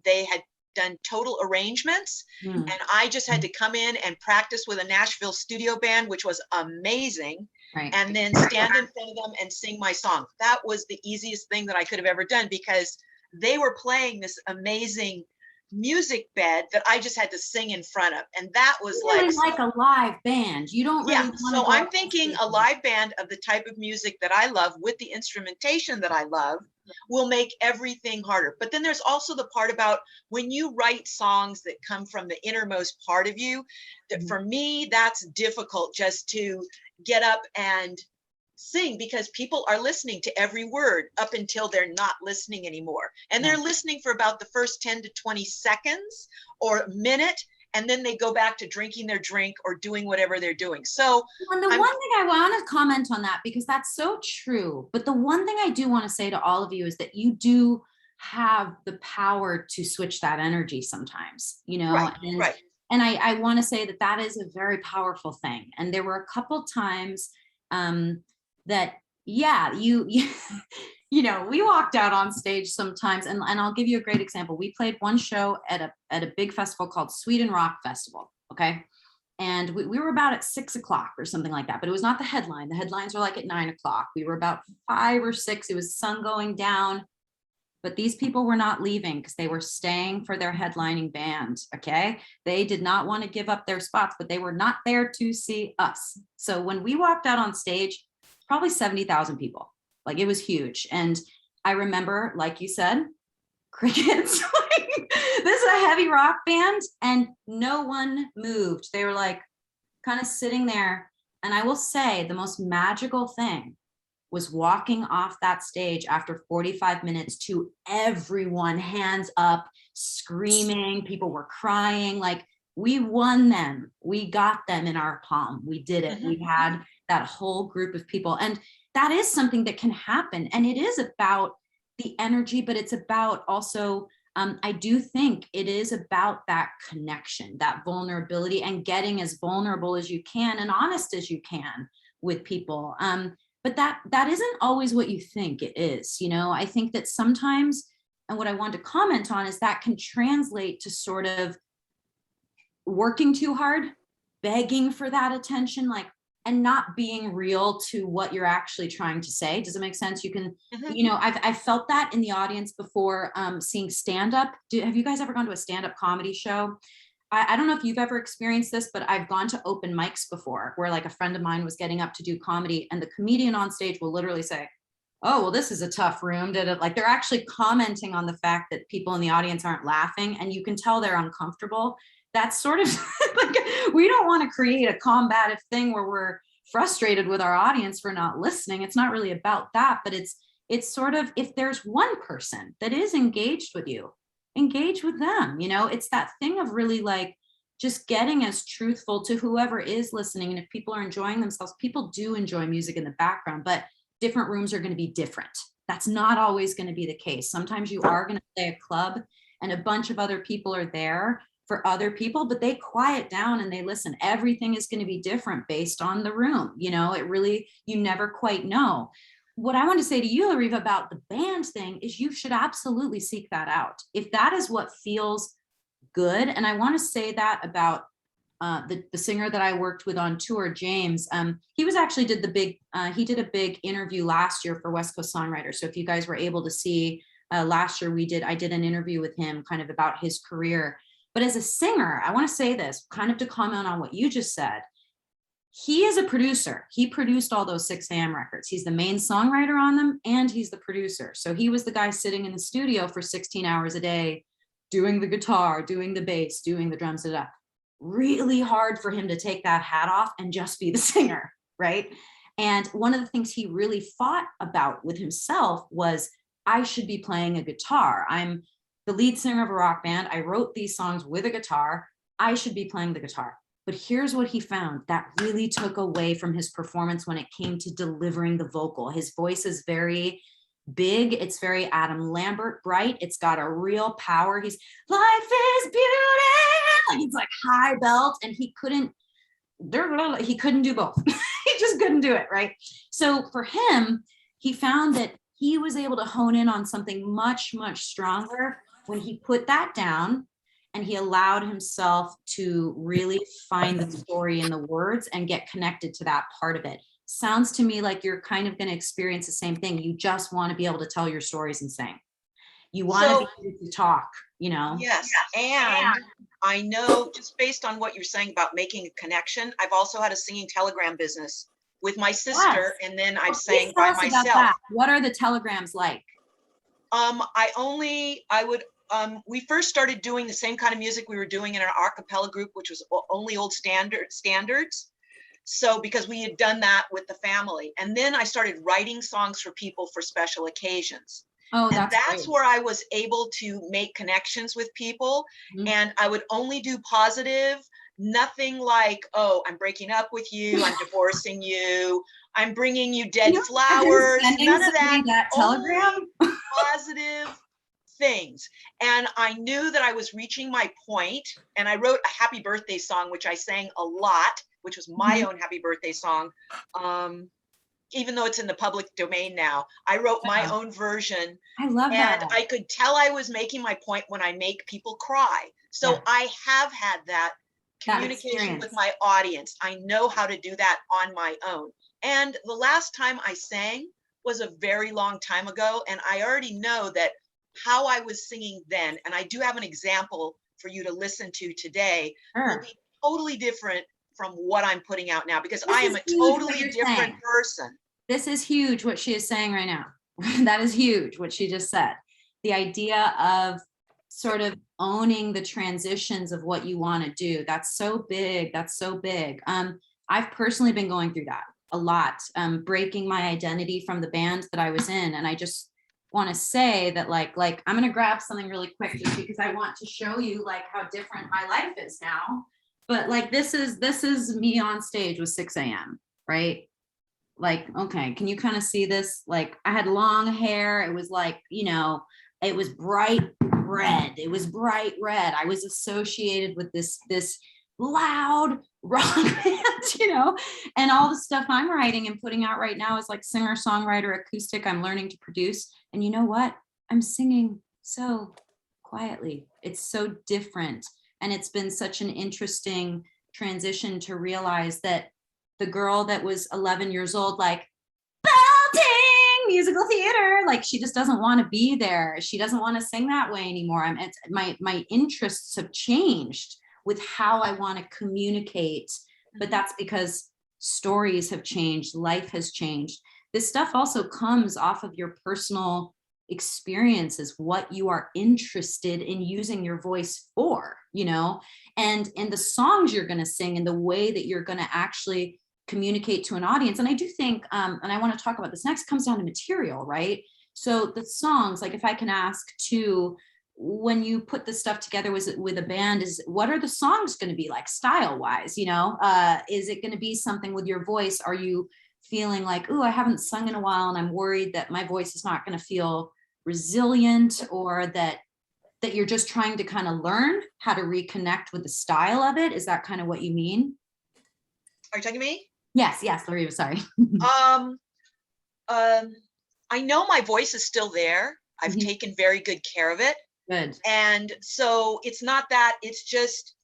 they had done total arrangements, and I just had to come in and practice with a Nashville studio band, which was amazing, and then stand in front of them and sing my song. That was the easiest thing that I could have ever done because they were playing this amazing music bed that I just had to sing in front of. And that was You really like, a live band. You don't really yeah. want to So go I'm up on thinking stage a and- live band of the type of music that I love with the instrumentation that I love will make everything harder. But then there's also the part about when you write songs that come from the innermost part of you, that for me, that's difficult just to get up and sing, because people are listening to every word up until they're not listening anymore. And they're listening for about the first 10 to 20 seconds or minute, and then they go back to drinking their drink or doing whatever they're doing. So And the I'm- one thing I want to comment on that, because that's so true, but the one thing I do want to say to all of you is that you do have the power to switch that energy sometimes, you know, right, and right. and I want to say that that is a very powerful thing. And there were a couple times that, yeah, you know, we walked out on stage sometimes, and I'll give you a great example. We played one show at a big festival called Sweden Rock Festival, okay? And we were about at 6 o'clock or something like that, but it was not the headline. The headlines were like at 9 o'clock. We were about 5 or 6. It was sun going down, but these people were not leaving because they were staying for their headlining band, okay? They did not want to give up their spots, but they were not there to see us. So when we walked out on stage, probably 70,000 people. Like, it was huge. And I remember, like you said, crickets. This is a heavy rock band, and no one moved. They were like kind of sitting there. And I will say the most magical thing was walking off that stage after 45 minutes to everyone, hands up, screaming. People were crying. Like, we won them. We got them in our palm. We did it. We had that whole group of people. And that is something that can happen. And it is about the energy, but it's about also, I do think it is about that connection, that vulnerability, and getting as vulnerable as you can and honest as you can with people. But that isn't always what you think it is. You know, I think that sometimes, and what I want to comment on is that can translate to sort of working too hard, begging for that attention, like, and not being real to what you're actually trying to say. Does it make sense? You can, you know, I've felt that in the audience before, seeing stand-up. Have you guys ever gone to a stand-up comedy show? I don't know if you've ever experienced this, but I've gone to open mics before where, like, a friend of mine was getting up to do comedy, and the comedian on stage will literally say, "Oh, well, this is a tough room." Like, they're actually commenting on the fact that people in the audience aren't laughing, and you can tell they're uncomfortable. That's sort of like, we don't want to create a combative thing where we're frustrated with our audience for not listening. It's not really about that, but it's sort of, if there's one person that is engaged with you, engage with them. You know, it's that thing of really, like, just getting as truthful to whoever is listening. And if people are enjoying themselves, people do enjoy music in the background, but different rooms are going to be different. That's not always going to be the case. Sometimes you are going to play a club and a bunch of other people are there for other people, but they quiet down and they listen. Everything is going to be different based on the room. You know, it really, you never quite know. What I want to say to you, Lariva, about the band thing is you should absolutely seek that out. If that is what feels good. And I want to say that about the singer that I worked with on tour, James. He was actually did he did a big interview last year for West Coast Songwriters. So if you guys were able to see, last year I did an interview with him kind of about his career. But as a singer, I want to say this kind of to comment on what you just said. He is a producer. He produced all those 6 a.m. records. He's the main songwriter on them, and he's the producer. So he was the guy sitting in the studio for 16 hours a day, doing the guitar, doing the bass, doing the drums. Really hard for him to take that hat off and just be the singer, right? And one of the things he really fought about with himself was, I should be playing a guitar. I'm the lead singer of a rock band. I wrote these songs with a guitar. I should be playing the guitar. But here's what he found that really took away from his performance when it came to delivering the vocal. His voice is very big. It's very Adam Lambert bright. It's got a real power. He's life is beauty. Like, he's like high belt, and he couldn't do both. He just couldn't do it, right? So for him, he found that he was able to hone in on something much, much stronger when he put that down and he allowed himself to really find the story in the words and get connected to that part of it. Sounds to me like you're kind of going to experience the same thing. You just want to be able to tell your stories and sing. You want So- to be able to talk, you know? Yes, and I know just based on what you're saying about making a connection, I've also had a singing telegram business with my sister, and then I've Well, please sang tell by us about myself. that. What are the telegrams like? We first started doing the same kind of music we were doing in our a cappella group, which was only old standards. So because we had done that with the family, and then I started writing songs for people for special occasions. Oh, And that's that's great. where I was able to make connections with people. Mhm. And I would only do positive, nothing like, oh, I'm breaking up with you, I'm divorcing you, I'm bringing you dead Can you imagine flowers, sending none of somebody that. telegram? Only positive things. And I knew that I was reaching my point, and I wrote a happy birthday song, which I sang a lot, which was my Mhm. own happy birthday song. Even though it's in the public domain now, I wrote my Yeah. own version, I love and that. I could tell I was making my point when I make people cry. So Yeah. I have had that That communication with experience. my audience. I know how to do that on my own. And the last time I sang was a very long time ago, and I already know that how I was singing then, and I do have an example for you to listen to today, will Sure. be totally different from what I'm putting out now, because This I am is a huge what totally you're different saying. person. This is huge what she is saying right now. That is huge what she just said. The idea of sort of owning the transitions of what you want to do. That's so big. That's so big. I've personally been going through that a lot, breaking my identity from the band that I was in. And I just want to say that like I'm going to grab something really quick just because I want to show you like how different my life is now. But like this is me on stage with 6 a.m. right? Like, okay, can you kind of see this? Like I had long hair. It was like, you know, it was bright red. It was bright red. I was associated with this loud rock band, you know, and all the stuff I'm writing and putting out right now is like singer, songwriter, acoustic. I'm learning to produce. And you know what? I'm singing so quietly. It's so different. And it's been such an interesting transition to realize that the girl that was 11 years old, like belting musical theater, like she just doesn't want to be there. She doesn't want to sing that way anymore. My interests have changed with how I want to communicate, but that's because stories have changed, life has changed. This stuff also comes off of your personal experiences, what you are interested in using your voice for, you know, and the songs you're going to sing and the way that you're going to actually communicate to an audience. And I do think, and I want to talk about this next, comes down to material, right? So the songs, like if I can ask too, when you put this stuff together with a band, is what are the songs going to be like style wise? You know, is it going to be something with your voice? Are you feeling like, oh, I haven't sung in a while and I'm worried that my voice is not going to feel resilient, or that you're just trying to kind of learn how to reconnect with the style of it? Is that kind of what you mean? Are you talking to me? Yes, Lariva, sorry. I know my voice is still there. I've Mhm. taken very good care of it. Good. And so it's not that, it's just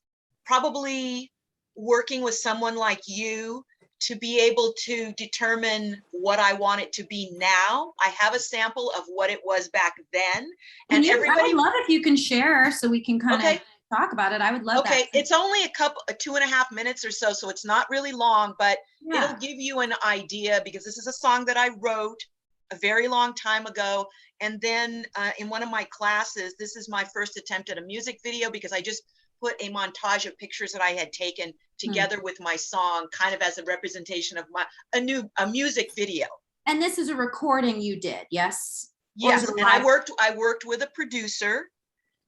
probably working with someone like you to be able to determine what I want it to be now. I have a sample of what it was back then. And I everybody, would love if you can share so we can kind okay, of talk about it. I would love okay, that. it's only a 2.5 minutes or so, so it's not really long, but Yeah. it'll give you an idea, because this is a song that I wrote a very long time ago. And then in one of my classes, this is my first attempt at a music video, because I just put a montage of pictures that I had taken together with my song, kind of as a representation of a music video. And this is a recording you did, yes? Yes, and I worked with a producer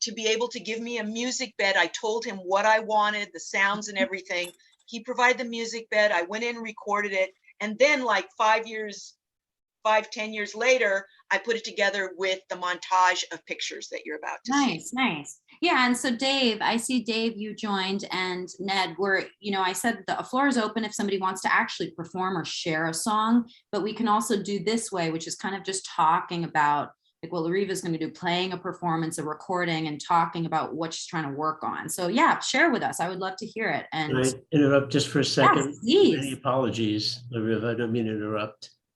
to be able to give me a music bed. I told him what I wanted, the sounds and everything. He provided the music bed. I went in, recorded it. And then like 10 years later, I put it together with the montage of pictures that you're about to see. Nice. Yeah, and so Dave, I see Dave, you joined, and Ned, I said the floor is open if somebody wants to actually perform or share a song, but we can also do this way, which is kind of just talking about like what Lariva is going to do, playing a performance, a recording, and talking about what she's trying to work on. So yeah, share with us. I would love to hear it. And Can I interrupt just for a second? yes, please. Many apologies, Lariva, I don't mean to interrupt.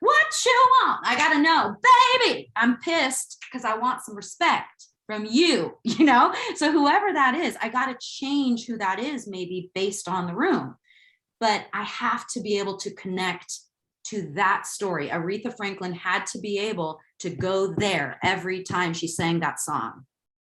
What you want? I gotta know, baby. I'm pissed because I want some respect from you, you know? So whoever that is, I gotta change who that is, maybe based on the room. But I have to be able to connect to that story. Aretha Franklin had to be able to go there every time she sang that song,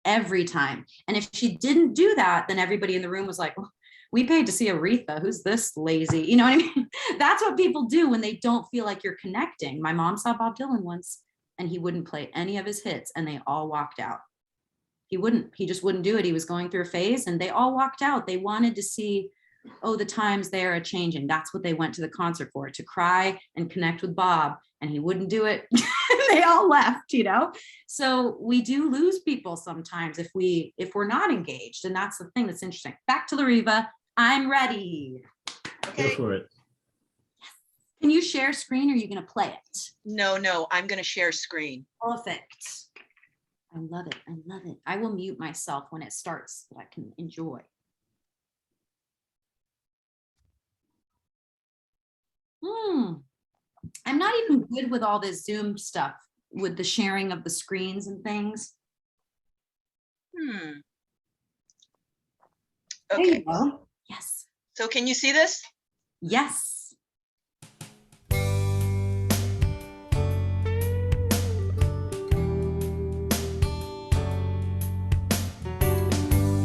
every time. And if she didn't do that, then everybody in the room was like, well, we paid to see Aretha. Who's this lazy? You know what I mean? That's what people do when they don't feel like you're connecting. My mom saw Bob Dylan once and he wouldn't play any of his hits and they all walked out. He just wouldn't do it. He was going through a phase and they all walked out. They wanted to see, oh, the times they are a changing. That's what they went to the concert for, to cry and connect with Bob, and he wouldn't do it. They all left, you know? So we do lose people sometimes if we're not engaged. And that's the thing that's interesting. Back to Lariva. I'm ready. Go Okay. for it. Can you share screen or are you going to play it? No, I'm going to share screen. Perfect. I love it. I love it. I will mute myself when it starts so that I can enjoy. I'm not even good with all this Zoom stuff, with the sharing of the screens and things. There you Okay. go. Yes. So can you see this? Yes.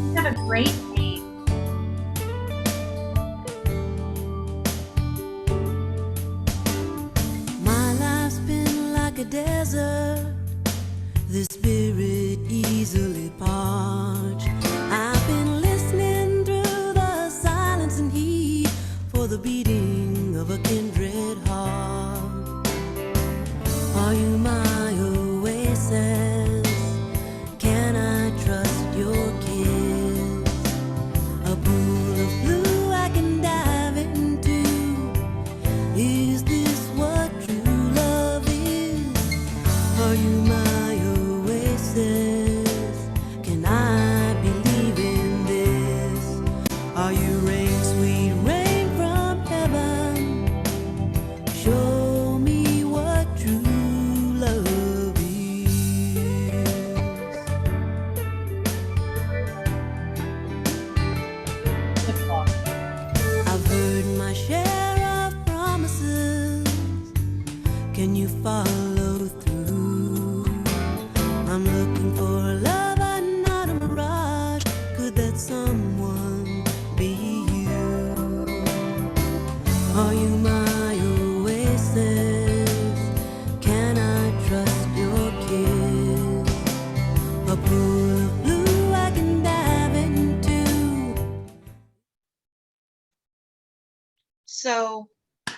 You have a great name. My life's been like a desert, the spirit easily parched. I've been listening through the silence and heat for the beating of a kindred heart. Are you my oasis? Can I trust your kiss? A pool of blue I can dive into. Is this what true love is? Are you my oasis? Can I believe in this? Are you rain, sweet rain from heaven? Show me what true love is. I've heard my share of promises. Can you follow through? I'm looking for a lover, not a mirage. Could that someone be you? Are you my oasis? Can I trust your kiss? A pool of blue I can dive into. So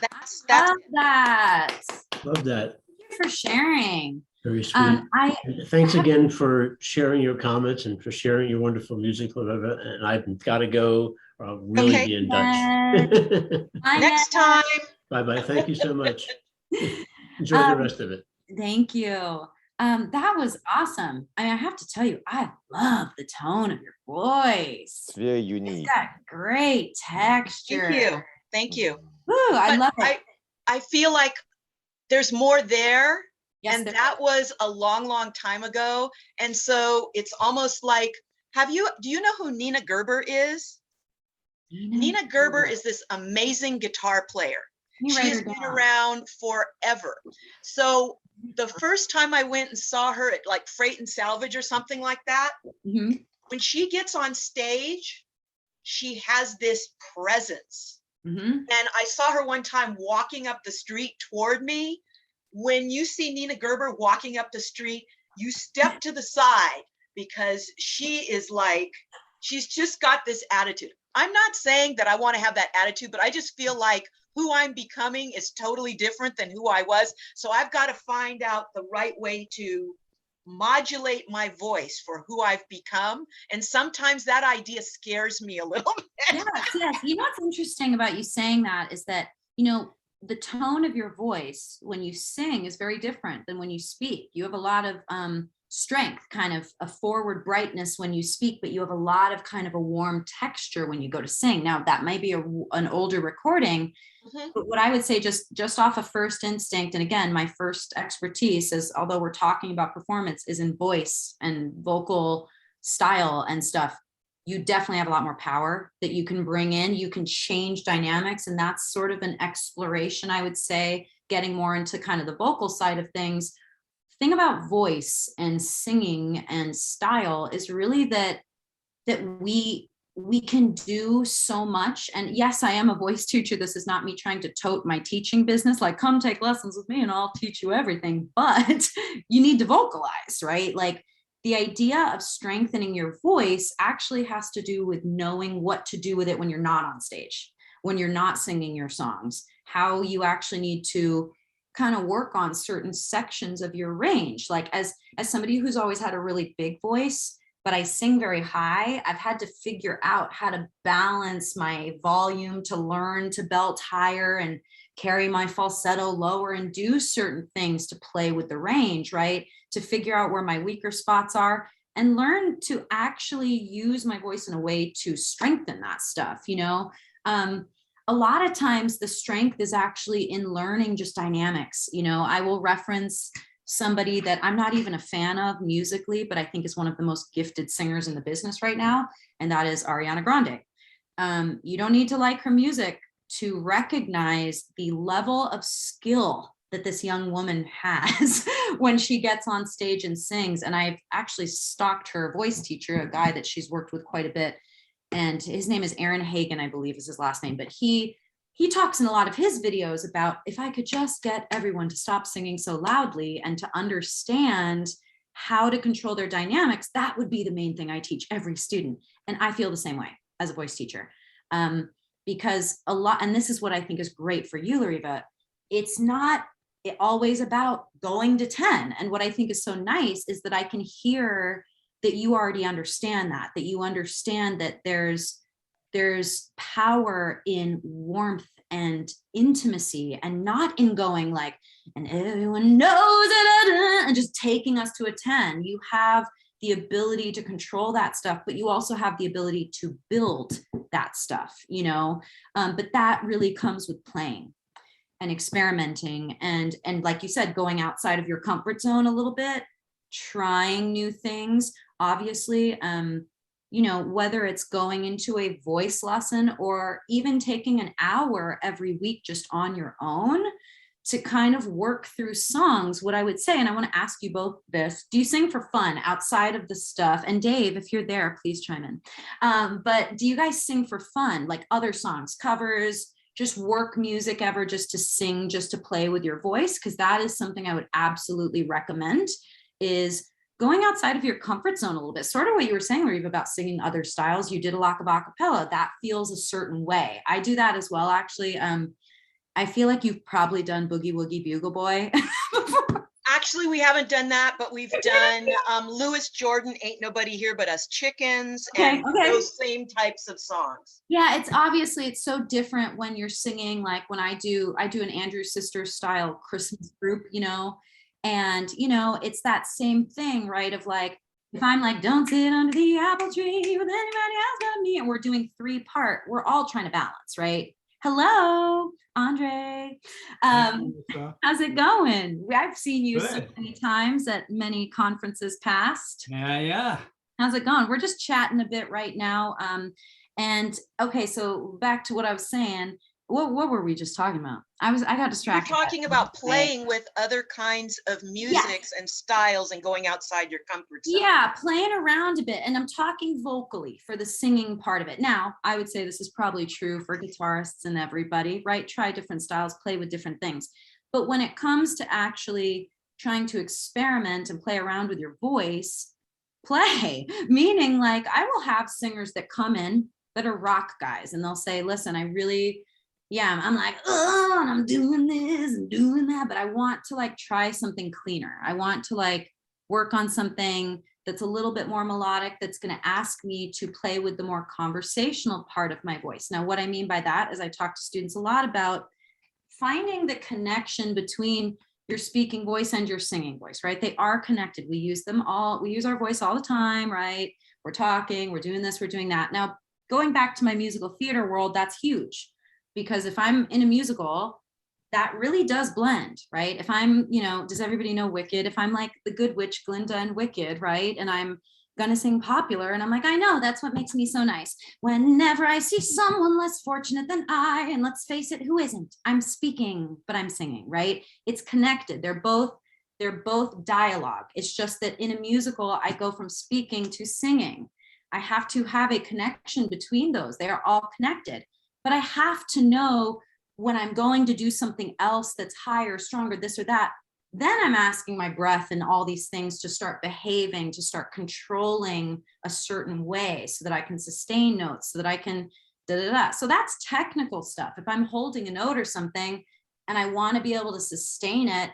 that's Love that. Love that. Thank you for sharing. Very sweet. And Thanks again for sharing your comments and for sharing your wonderful music, Lariva. And I've got to go, or I'll really Okay. be in touch. next time. Bye-bye. Thank you so much. Enjoy the rest of it. Thank you. That was awesome. I have to tell you, I love the tone of your voice. It's very It's unique. got great texture. Thank you. Thank you. Ooh, I But love it. I feel like there's more there. Yes, And there that was a long, long time ago. And so it's almost like, do you know who Nina Gerber is? Nina Gerber is this amazing guitar player. Can you She write has her been down? around forever. So the first time I went and saw her at like Freight and Salvage or something like that, Mhm. when she gets on stage, she has this presence. Mhm. And I saw her one time walking up the street toward me. When you see Nina Gerber walking up the street, you step to the side because she is like, she's just got this attitude. I'm not saying that I want to have that attitude, but I just feel like who I'm becoming is totally different than who I was. So I've got to find out the right way to modulate my voice for who I've become. And sometimes that idea scares me a little bit. Yes. You know what's interesting about you saying that is that, you know, the tone of your voice when you sing is very different than when you speak. You have a lot of strength, kind of a forward brightness when you speak, but you have a lot of kind of a warm texture when you go to sing. Now that might be an older recording, but what I would say just off of first instinct, and again, my first expertise is, although we're talking about performance, is in voice and vocal style and stuff. You definitely have a lot more power that you can bring in. You can change dynamics, and that's sort of an exploration, I would say, getting more into kind of the vocal side of things. Thing about voice and singing and style is really that we can do so much. And yes, I am a voice teacher. This is not me trying to tote my teaching business, like come take lessons with me and I'll teach you everything, but you need to vocalize, right? Like the idea of strengthening your voice actually has to do with knowing what to do with it when you're not on stage, when you're not singing your songs, how you actually need to kind of work on certain sections of your range. Like as somebody who's always had a really big voice, but I sing very high, I've had to figure out how to balance my volume, to learn to belt higher and carry my falsetto lower and do certain things to play with the range, right? To figure out where my weaker spots are and learn to actually use my voice in a way to strengthen that stuff, you know? A lot of times the strength is actually in learning just dynamics. You know, I will reference somebody that I'm not even a fan of musically, but I think is one of the most gifted singers in the business right now, and that is Ariana Grande. You don't need to like her music to recognize the level of skill that this young woman has when she gets on stage and sings. And I've actually stalked her voice teacher, a guy that she's worked with quite a bit. And his name is Aaron Hagen, I believe is his last name, but he talks in a lot of his videos about, if I could just get everyone to stop singing so loudly and to understand how to control their dynamics, that would be the main thing I teach every student. And I feel the same way as a voice teacher, because a lot, and this is what I think is great for you, Lariva, it's not always about going to 10. And what I think is so nice is that I can hear that you already understand that you understand that there's power in warmth and intimacy, and not in going like, and everyone knows it, and just taking us to a 10. You have the ability to control that stuff, but you also have the ability to build that stuff, you know? But that really comes with playing and experimenting. And like you said, going outside of your comfort zone a little bit, trying new things. Obviously, you know, whether it's going into a voice lesson or even taking an hour every week just on your own to kind of work through songs, what I would say, and I want to ask you both this, do you sing for fun outside of the stuff? And Dave, if you're there, please chime in. But do you guys sing for fun, like other songs, covers, just work music ever, just to sing, just to play with your voice? Because that is something I would absolutely recommend, is going outside of your comfort zone a little bit, sort of what you were saying, Lariva, about singing other styles. You did a lot of acapella. That feels a certain way. I do that as well, actually. I feel like you've probably done Boogie Woogie Bugle Boy. Actually, we haven't done that, but we've done Louis Jordan, Ain't Nobody Here But Us Chickens, and those same types of songs. Yeah, it's so different when you're singing, like when I do an Andrew Sisters style Christmas group, you know, and, you know, it's that same thing, right? Of like, if I'm like, don't sit under the apple tree with anybody else but me, and we're doing 3-part, we're all trying to balance, right? Hello, Andre. How's it going? I've seen you so many times at many conferences past. Yeah. How's it going? We're just chatting a bit right now. And okay, so back to what I was saying. What were we just talking about? I got distracted. We're talking about playing with other kinds of musics and styles and going outside your comfort zone. Yeah, playing around a bit. And I'm talking vocally for the singing part of it. Now, I would say this is probably true for guitarists and everybody, right? Try different styles, play with different things. But when it comes to actually trying to experiment and play around with your voice, play, meaning like I will have singers that come in that are rock guys and they'll say, listen, I'm like, oh, and I'm doing this and doing that, but I want to like try something cleaner. I want to like work on something that's a little bit more melodic, that's going to ask me to play with the more conversational part of my voice. Now, what I mean by that is I talk to students a lot about finding the connection between your speaking voice and your singing voice, right? They are connected. We use them all. We use our voice all the time, right? We're talking, we're doing this, we're doing that. Now, going back to my musical theater world, that's huge, because if I'm in a musical, that really does blend, right? If I'm, does everybody know Wicked? If I'm like the good witch Glinda in Wicked, right? And I'm gonna sing popular, and I'm like, I know, that's what makes me so nice. Whenever I see someone less fortunate than I, and let's face it, who isn't? I'm speaking, but I'm singing, right? It's connected. They're both dialogue. It's just that in a musical, I go from speaking to singing. I have to have a connection between those. They are all connected, but I have to know when I'm going to do something else that's higher, stronger, this or that. Then I'm asking my breath and all these things to start behaving, to start controlling a certain way so that I can sustain notes, so that I can da da da. So that's technical stuff. If I'm holding a note or something and I want to be able to sustain it,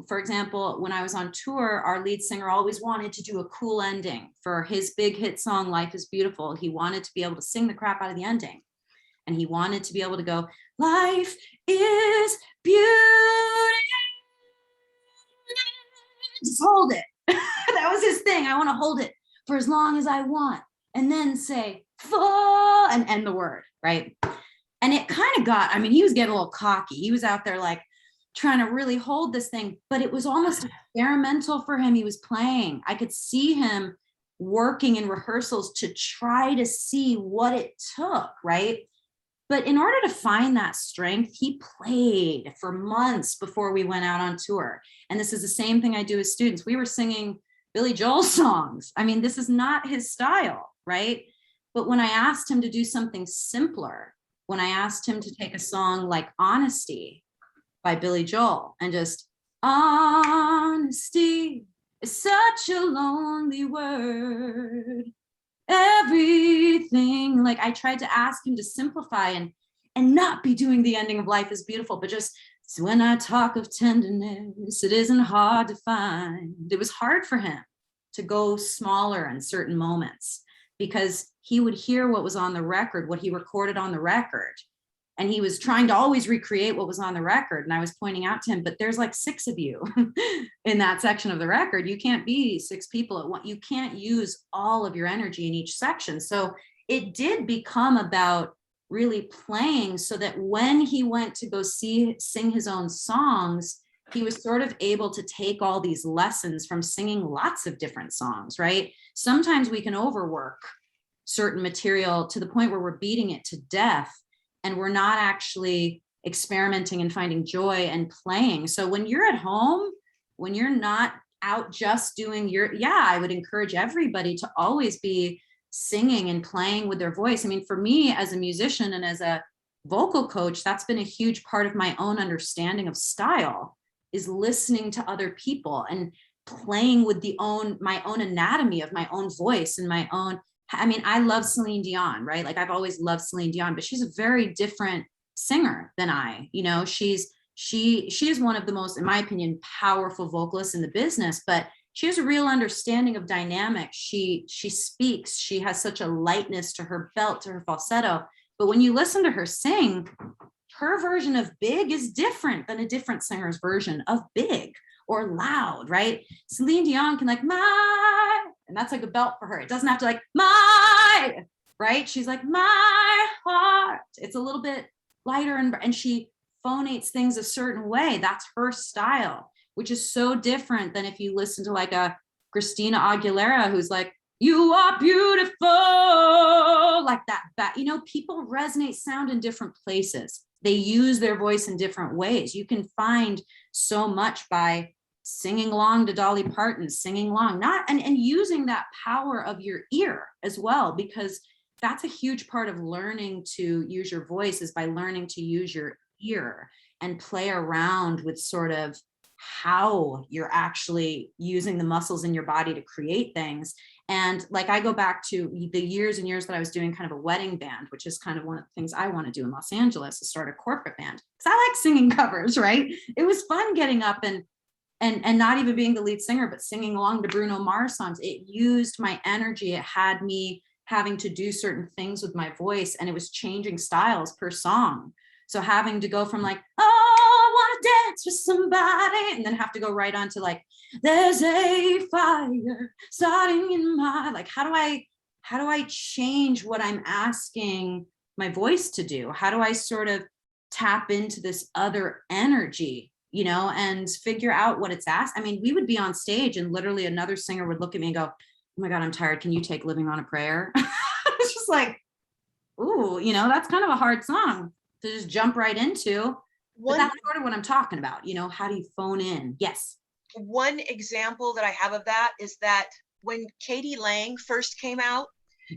for example, when I was on tour, our lead singer always wanted to do a cool ending for his big hit song, Life is Beautiful. He wanted to be able to sing the crap out of the ending. And he wanted to be able to go, life is beautiful. Just hold it. That was his thing. I want to hold it for as long as I want. And then say, fall, and end the word, right? And it kind of got, he was getting a little cocky. He was out there like trying to really hold this thing, but it was almost experimental for him. He was playing. I could see him working in rehearsals to try to see what it took, right? But in order to find that strength, he played for months before we went out on tour. And this is the same thing I do with students. We were singing Billy Joel songs. This is not his style, right? But when I asked him to do something simpler, when I asked him to take a song like Honesty by Billy Joel and just, honesty is such a lonely word. Everything, like I tried to ask him to simplify and not be doing the ending of Life is Beautiful, but just, so when I talk of tenderness, it isn't hard to find. It was hard for him to go smaller in certain moments because he would hear what was on the record, what he recorded on the record. And he was trying to always recreate what was on the record. And I was pointing out to him, but there's like 6 of you in that section of the record. You can't be 6 people at once. You can't use all of your energy in each section. So it did become about really playing so that when he went to go sing his own songs, he was sort of able to take all these lessons from singing lots of different songs, right? Sometimes we can overwork certain material to the point where we're beating it to death and we're not actually experimenting and finding joy and playing. So when you're at home, when you're not out just doing I would encourage everybody to always be singing and playing with their voice. For me as a musician and as a vocal coach, that's been a huge part of my own understanding of style, is listening to other people and playing with my own anatomy of my own voice and my own. I love Celine Dion, right? Like I've always loved Celine Dion, but she's a very different singer than I. She is one of the most, in my opinion, powerful vocalists in the business, but she has a real understanding of dynamics. She speaks, she has such a lightness to her belt, to her falsetto. But when you listen to her sing, her version of big is different than a different singer's version of big or loud, right? Celine Dion can like, my, and that's like a belt for her. It doesn't have to like, my, right? She's like, my heart. It's a little bit lighter and she phonates things a certain way. That's her style, which is so different than if you listen to like a Christina Aguilera, who's like, you are beautiful, like that. People resonate sound in different places. They use their voice in different ways. You can find so much by singing along to Dolly Parton, singing along, and using that power of your ear as well, because that's a huge part of learning to use your voice, is by learning to use your ear and play around with sort of how you're actually using the muscles in your body to create things. And like I go back to the years and years that I was doing kind of a wedding band, which is kind of one of the things I want to do in Los Angeles, is start a corporate band, because I like singing covers, right? It was fun getting up and not even being the lead singer, but singing along to Bruno Mars songs. It used my energy. It had me having to do certain things with my voice, and it was changing styles per song. So having to go from like, oh, I want dance with somebody, and then have to go right on to like, there's a fire starting in my, like, how do I change what I'm asking my voice to do? How do I sort of tap into this other energy, you know, and figure out what it's asked? I mean, we would be on stage and literally another singer would look at me and go, oh my God, I'm tired. Can you take Living on a Prayer? It's just like, ooh, you know, that's kind of a hard song to just jump right into. But that's sort of what I'm talking about. You know, how do you phone in? Yes. One example that I have of that is that when Katie Lang first came out,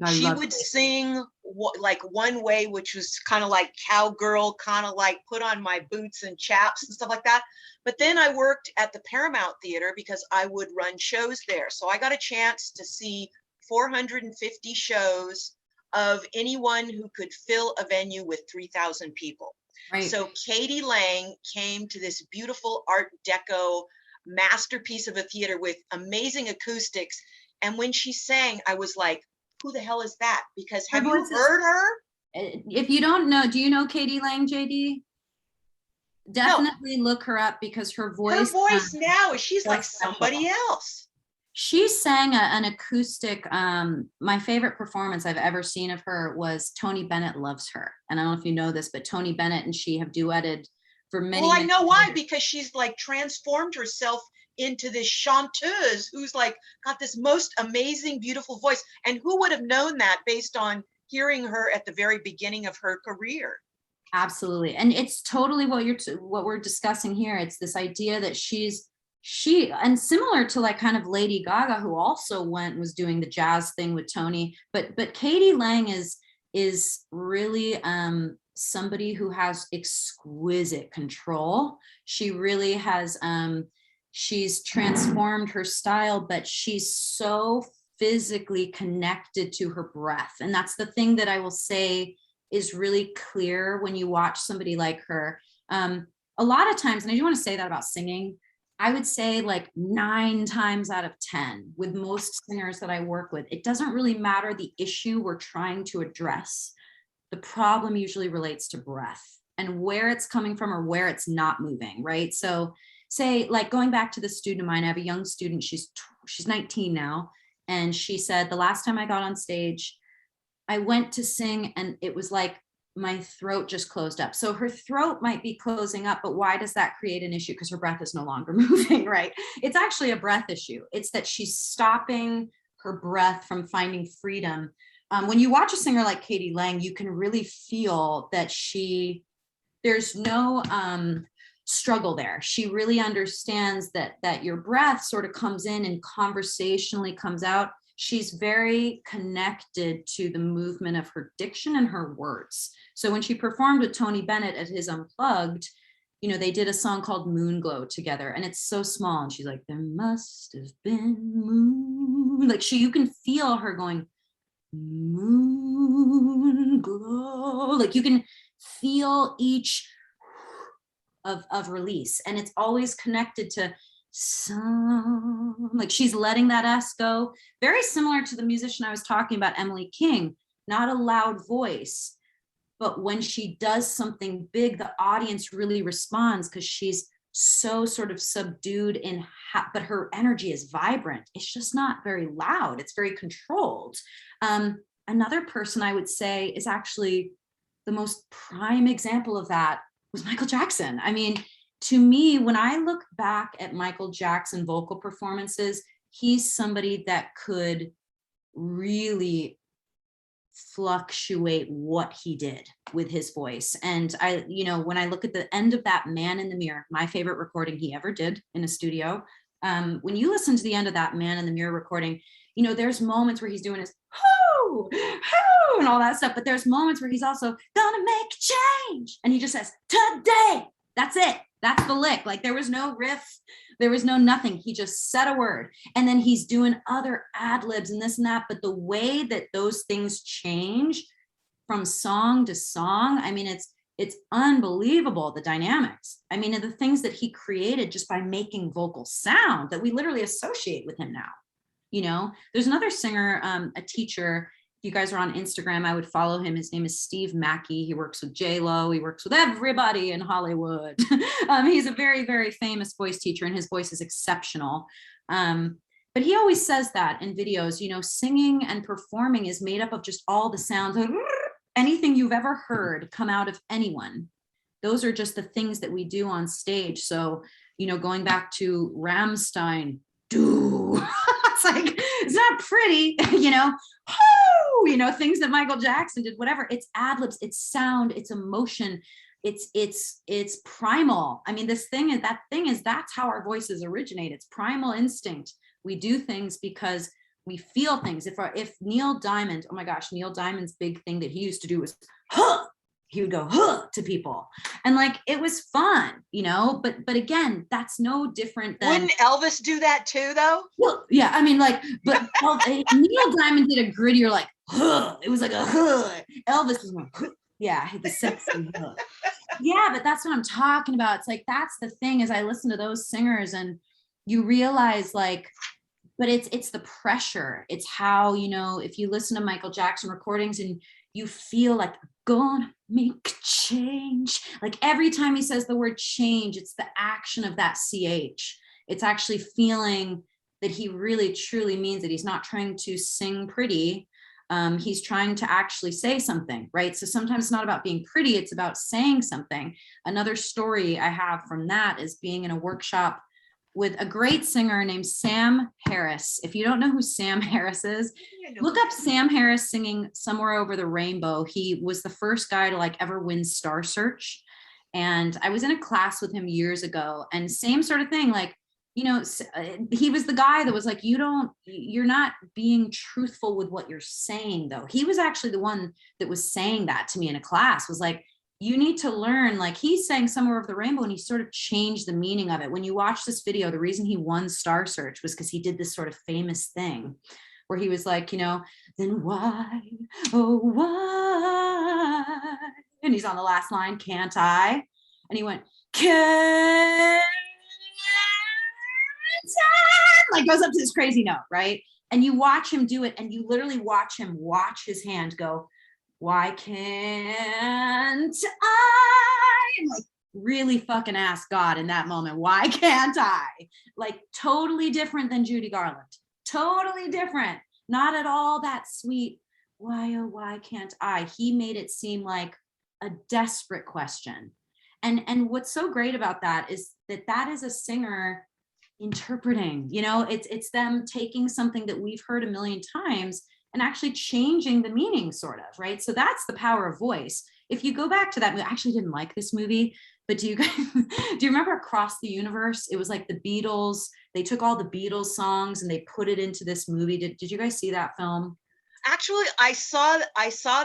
she would sing like one way, which was kind of like cowgirl, kind of like put on my boots and chaps and stuff like that. But then I worked at the Paramount Theater because I would run shows there. So I got a chance to see 450 shows of anyone who could fill a venue with 3,000 people. Right. So Katie Lang came to this beautiful Art Deco masterpiece of a theater with amazing acoustics. And when she sang, I was like, who the hell is that? Because have you heard her? If you don't know, do you know Katie Lang, JD? Definitely look her up because her voice. Her voice now, she's like somebody else. She sang an acoustic. My favorite performance I've ever seen of her was Tony Bennett Loves Her. And I don't know if you know this, but Tony Bennett and she have duetted for many. Well, I know why, because she's like transformed herself into this chanteuse who's like got this most amazing, beautiful voice. And who would have known that based on hearing her at the very beginning of her career? Absolutely. And it's totally what we're discussing here. It's this idea that she and similar to like kind of Lady Gaga, who also was doing the jazz thing with Tony, but Katie Lang is really somebody who has exquisite control. She really has she's transformed her style, but she's so physically connected to her breath. And that's the thing that I will say is really clear when you watch somebody like her. A lot of times, and I do want to say that about singing, I would say like 9 times out of 10 with most singers that I work with, it doesn't really matter the issue we're trying to address. The problem usually relates to breath and where it's coming from or where it's not moving, right? So say like going back to the student of mine, I have a young student, she's 19 now. And she said, the last time I got on stage, I went to sing and it was like my throat just closed up. So her throat might be closing up, but why does that create an issue? Because her breath is no longer moving, right? It's actually a breath issue. It's that she's stopping her breath from finding freedom. When you watch a singer like Katie Lang, you can really feel that there's no struggle there. She really understands that your breath sort of comes in and conversationally comes out. She's very connected to the movement of her diction and her words. So when she performed with Tony Bennett at his Unplugged, you know, they did a song called Moonglow together, and it's so small. And she's like, there must have been moon. Like you can feel her going, moonglow. Like you can feel each of release, and it's always connected to some, like she's letting that S go. Very similar to the musician I was talking about, Emily King, not a loud voice, but when she does something big, the audience really responds because she's so sort of subdued but her energy is vibrant. It's just not very loud. It's very controlled. Another person I would say is actually the most prime example of that was Michael Jackson. I mean, to me, when I look back at Michael Jackson vocal performances, he's somebody that could really fluctuate what he did with his voice. And when I look at the end of that Man in the Mirror, my favorite recording he ever did in a studio, when you listen to the end of that Man in the Mirror recording, you know, there's moments where he's doing his hoo, hoo, and all that stuff, but there's moments where he's also gonna make change. And he just says, today, that's it. That's the lick. Like there was no riff, there was no nothing. He just said a word. And then he's doing other ad libs and this and that. But the way that those things change from song to song, I mean, it's unbelievable, the dynamics. I mean, the things that he created just by making vocal sound that we literally associate with him now. You know, there's another singer, a teacher, you guys are on Instagram, I would follow him. His name is Steve Mackey. He works with J-Lo. He works with everybody in Hollywood. He's a very, very famous voice teacher, and his voice is exceptional. But he always says that in videos, you know, singing and performing is made up of just all the sounds, anything you've ever heard come out of anyone. Those are just the things that we do on stage. So, you know, going back to Rammstein, do it's like, it's not pretty, you know, things that Michael Jackson did, whatever. It's ad libs, it's sound, it's emotion, it's primal. I mean, that's how our voices originate. It's primal instinct. We do things because we feel things. If Neil Diamond, oh my gosh, Neil Diamond's big thing that he used to do was, huh! He would go, huh, to people. And like, it was fun, you know, but again, that's no different than. Wouldn't Elvis do that too, though? Well, yeah, I mean, like, but Neil Diamond did a grittier, like, huh. It was like a huh. Elvis was going, huh. Yeah, the sexy huh. Yeah, but that's what I'm talking about. It's like, that's the thing, as I listen to those singers and you realize like, but it's the pressure. It's how, you know, if you listen to Michael Jackson recordings and you feel like gonna make change, like every time he says the word change, it's the action of that CH. It's actually feeling that he really truly means it. He's not trying to sing pretty. He's trying to actually say something, right? So sometimes it's not about being pretty, it's about saying something. Another story I have from that is being in a workshop with a great singer named Sam Harris. If you don't know who Sam Harris is, look up Sam Harris singing Somewhere Over the Rainbow. He was the first guy to like ever win Star Search. And I was in a class with him years ago, and same sort of thing. Like, you know, he was the guy that was like, you're not being truthful with what you're saying though. He was actually the one that was saying that to me in a class, was like, you need to learn, like he's saying Somewhere Over the Rainbow and he sort of changed the meaning of it. When you watch this video, the reason he won Star Search was because he did this sort of famous thing where he was like, you know, then why, oh why? And he's on the last line, can't I? And he went, can't I? Like goes up to this crazy note, right? And you watch him do it and you literally watch him watch his hand go, why can't I? And like really fucking ask God in that moment, why can't I? Like totally different than Judy Garland. Totally different. Not at all that sweet, why, oh, why can't I? He made it seem like a desperate question. And what's so great about that is that is a singer interpreting, you know, it's them taking something that we've heard a million times and actually changing the meaning, sort of, right? So that's the power of voice. If you go back to that, I actually didn't like this movie, but do you remember Across the Universe? It was like the Beatles, they took all the Beatles songs and they put it into this movie. Did you guys see that film? Actually, I saw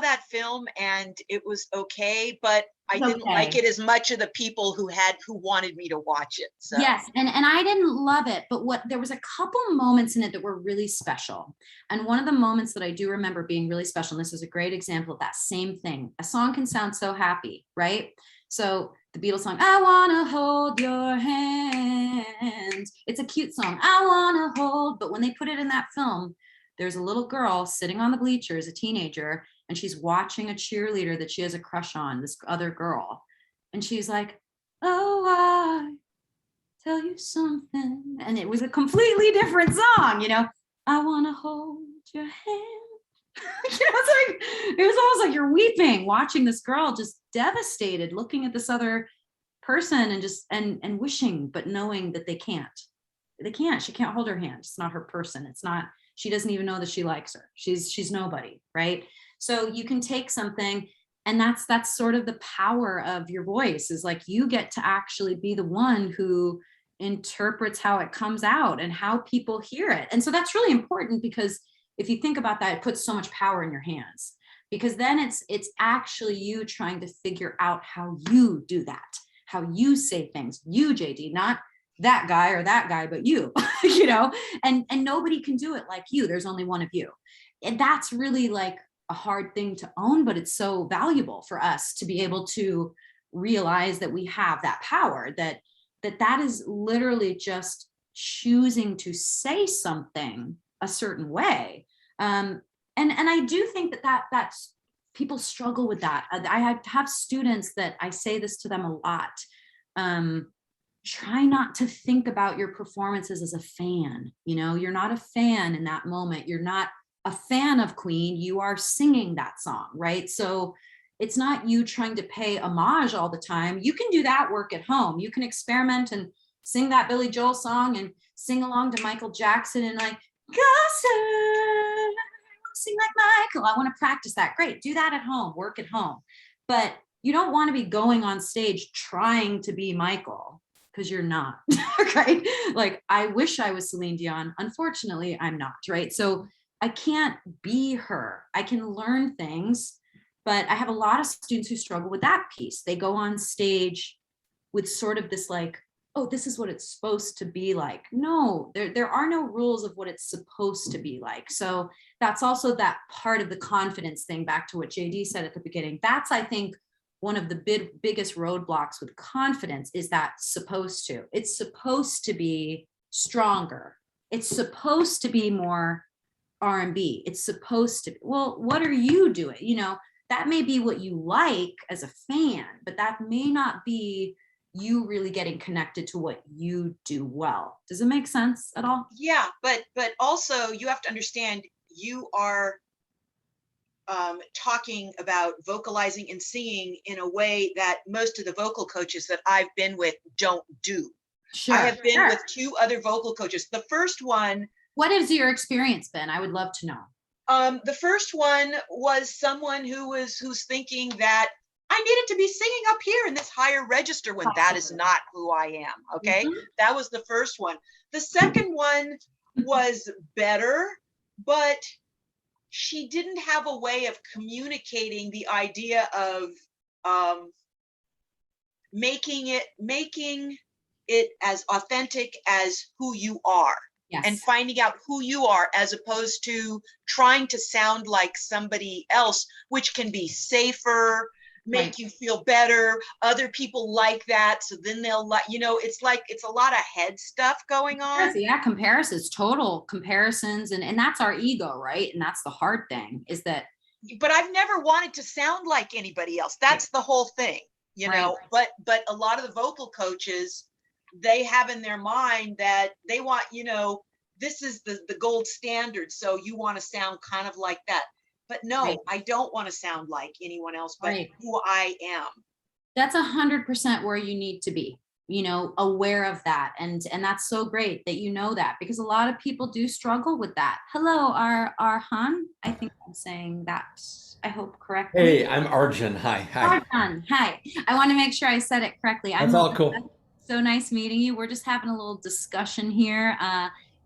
that film and it was okay, but I didn't like it as much of the people who wanted me to watch it. So. Yes, and I didn't love it, but there was a couple moments in it that were really special. And one of the moments that I do remember being really special, and this is a great example of that same thing. A song can sound so happy, right? So the Beatles song, I wanna hold your hand. It's a cute song, I wanna hold, but when they put it in that film, there's a little girl sitting on the bleachers, a teenager, and she's watching a cheerleader that she has a crush on, this other girl. And she's like, oh, I tell you something. And it was a completely different song, you know, I want to hold your hand. You know, it's like, it was almost like you're weeping, watching this girl just devastated, looking at this other person and just, and wishing, but knowing that they can't, she can't hold her hand. It's not her person. It's not, she doesn't even know that she likes her. She's nobody, right? So you can take something, and that's sort of the power of your voice, is like you get to actually be the one who interprets how it comes out and how people hear it. And so that's really important, because if you think about that, it puts so much power in your hands, because then it's actually you trying to figure out how you do that, how you say things, you, JD, not that guy or that guy, but you, you know, and nobody can do it like you. There's only one of you. And that's really like a hard thing to own, but it's so valuable for us to be able to realize that we have that power, that is literally just choosing to say something a certain way. And and I do think that's people struggle with that. I have students that I say this to them a lot. Try not to think about your performances as a fan. You're not a fan in that moment. You're not a fan of Queen. You are singing that song, right? So it's not you trying to pay homage all the time. You can do that work at home. You can experiment and sing that Billy Joel song and sing along to Michael Jackson and like, gossip, sing like Michael. I want to practice that. Great. Do that at home, work at home. But you don't want to be going on stage trying to be Michael, because you're not, right? Like, I wish I was Celine Dion. Unfortunately, I'm not, right? So I can't be her. I can learn things, but I have a lot of students who struggle with that piece. They go on stage with sort of this like, oh, this is what it's supposed to be like. No, there are no rules of what it's supposed to be like. So that's also that part of the confidence thing, back to what JD said at the beginning. That's, I think, one of the biggest roadblocks with confidence is that supposed to. It's supposed to be stronger. It's supposed to be more R&B. It's supposed to be, well, what are you doing? That may be what you like as a fan, but that may not be you really getting connected to what you do well. Does it make sense at all? Yeah, but also you have to understand, you are talking about vocalizing and singing in a way that most of the vocal coaches that I've been with don't do. Sure. I have been with 2 other vocal coaches. The first one. What has your experience been? I would love to know. The first one was someone who's thinking that I needed to be singing up here in this higher register when that is not who I am. Okay. Mm-hmm. That was the first one. The second one was better, but she didn't have a way of communicating the idea of making it as authentic as who you are. Yes. And finding out who you are, as opposed to trying to sound like somebody else, which can be safer, make you feel better. Other people like that, so then they'll like, it's like, it's a lot of head stuff going on. Yeah, comparisons, total comparisons, and that's our ego, right? And that's the hard thing, is that. But I've never wanted to sound like anybody else. That's the whole thing, But a lot of the vocal coaches, they have in their mind that they want, this is the gold standard, so you want to sound kind of like that. But no, I don't want to sound like anyone else but who I am. That's 100% where you need to be, aware of that. And that's so great that you know that, because a lot of people do struggle with that. Hello, Arhan. I think I'm saying that, I hope, correctly. Hey, I'm Arjun. Hi. Arjun, hi. I want to make sure I said it correctly. That's all cool. So nice meeting you. We're just having a little discussion here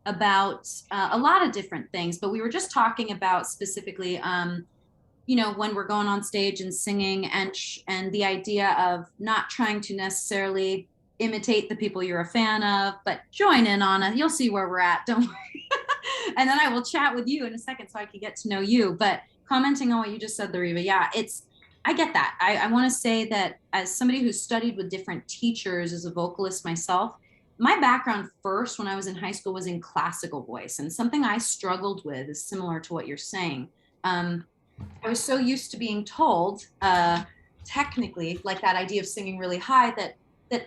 about a lot of different things, but we were just talking about specifically, when we're going on stage and singing, and the idea of not trying to necessarily imitate the people you're a fan of, but join in on it. You'll see where we're at. Don't worry. And then I will chat with you in a second so I can get to know you. But commenting on what you just said, Lariva, yeah, I get that. I want to say that as somebody who's studied with different teachers as a vocalist myself, my background first when I was in high school was in classical voice, and something I struggled with is similar to what you're saying. I was so used to being told, technically, like that idea of singing really high, that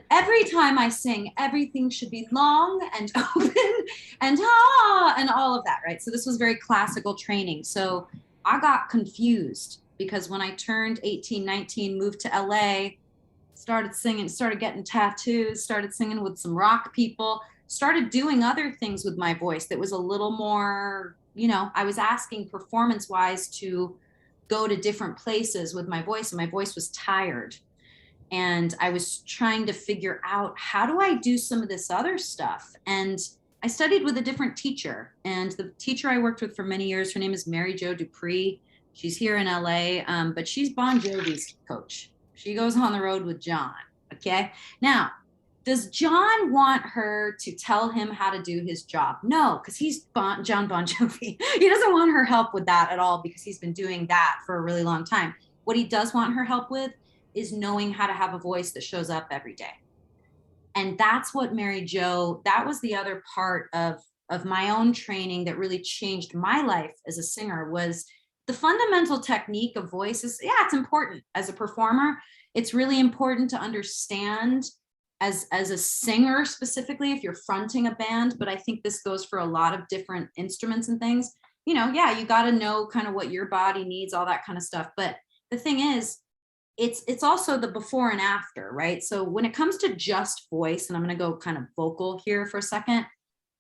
every time I sing, everything should be long and open and all of that, right? So this was very classical training. So I got confused, because when I turned 18, 19, moved to LA, started singing, started getting tattoos, started singing with some rock people, started doing other things with my voice that was a little more, I was asking performance-wise to go to different places with my voice, and my voice was tired. And I was trying to figure out, how do I do some of this other stuff? And I studied with a different teacher, and the teacher I worked with for many years, her name is Mary Jo Dupree. She's here in LA, but she's Bon Jovi's coach. She goes on the road with John, okay? Now, does John want her to tell him how to do his job? No, because he's John Bon Jovi. He doesn't want her help with that at all, because he's been doing that for a really long time. What he does want her help with is knowing how to have a voice that shows up every day. And that's what Mary Jo, that was the other part of my own training that really changed my life as a singer, was the fundamental technique of voice is, yeah, it's important as a performer. It's really important to understand as a singer, specifically if you're fronting a band, but I think this goes for a lot of different instruments and things. You know, yeah, you got to know kind of what your body needs, all that kind of stuff. But the thing is, it's also the before and after, right? So when it comes to just voice, and I'm going to go kind of vocal here for a second,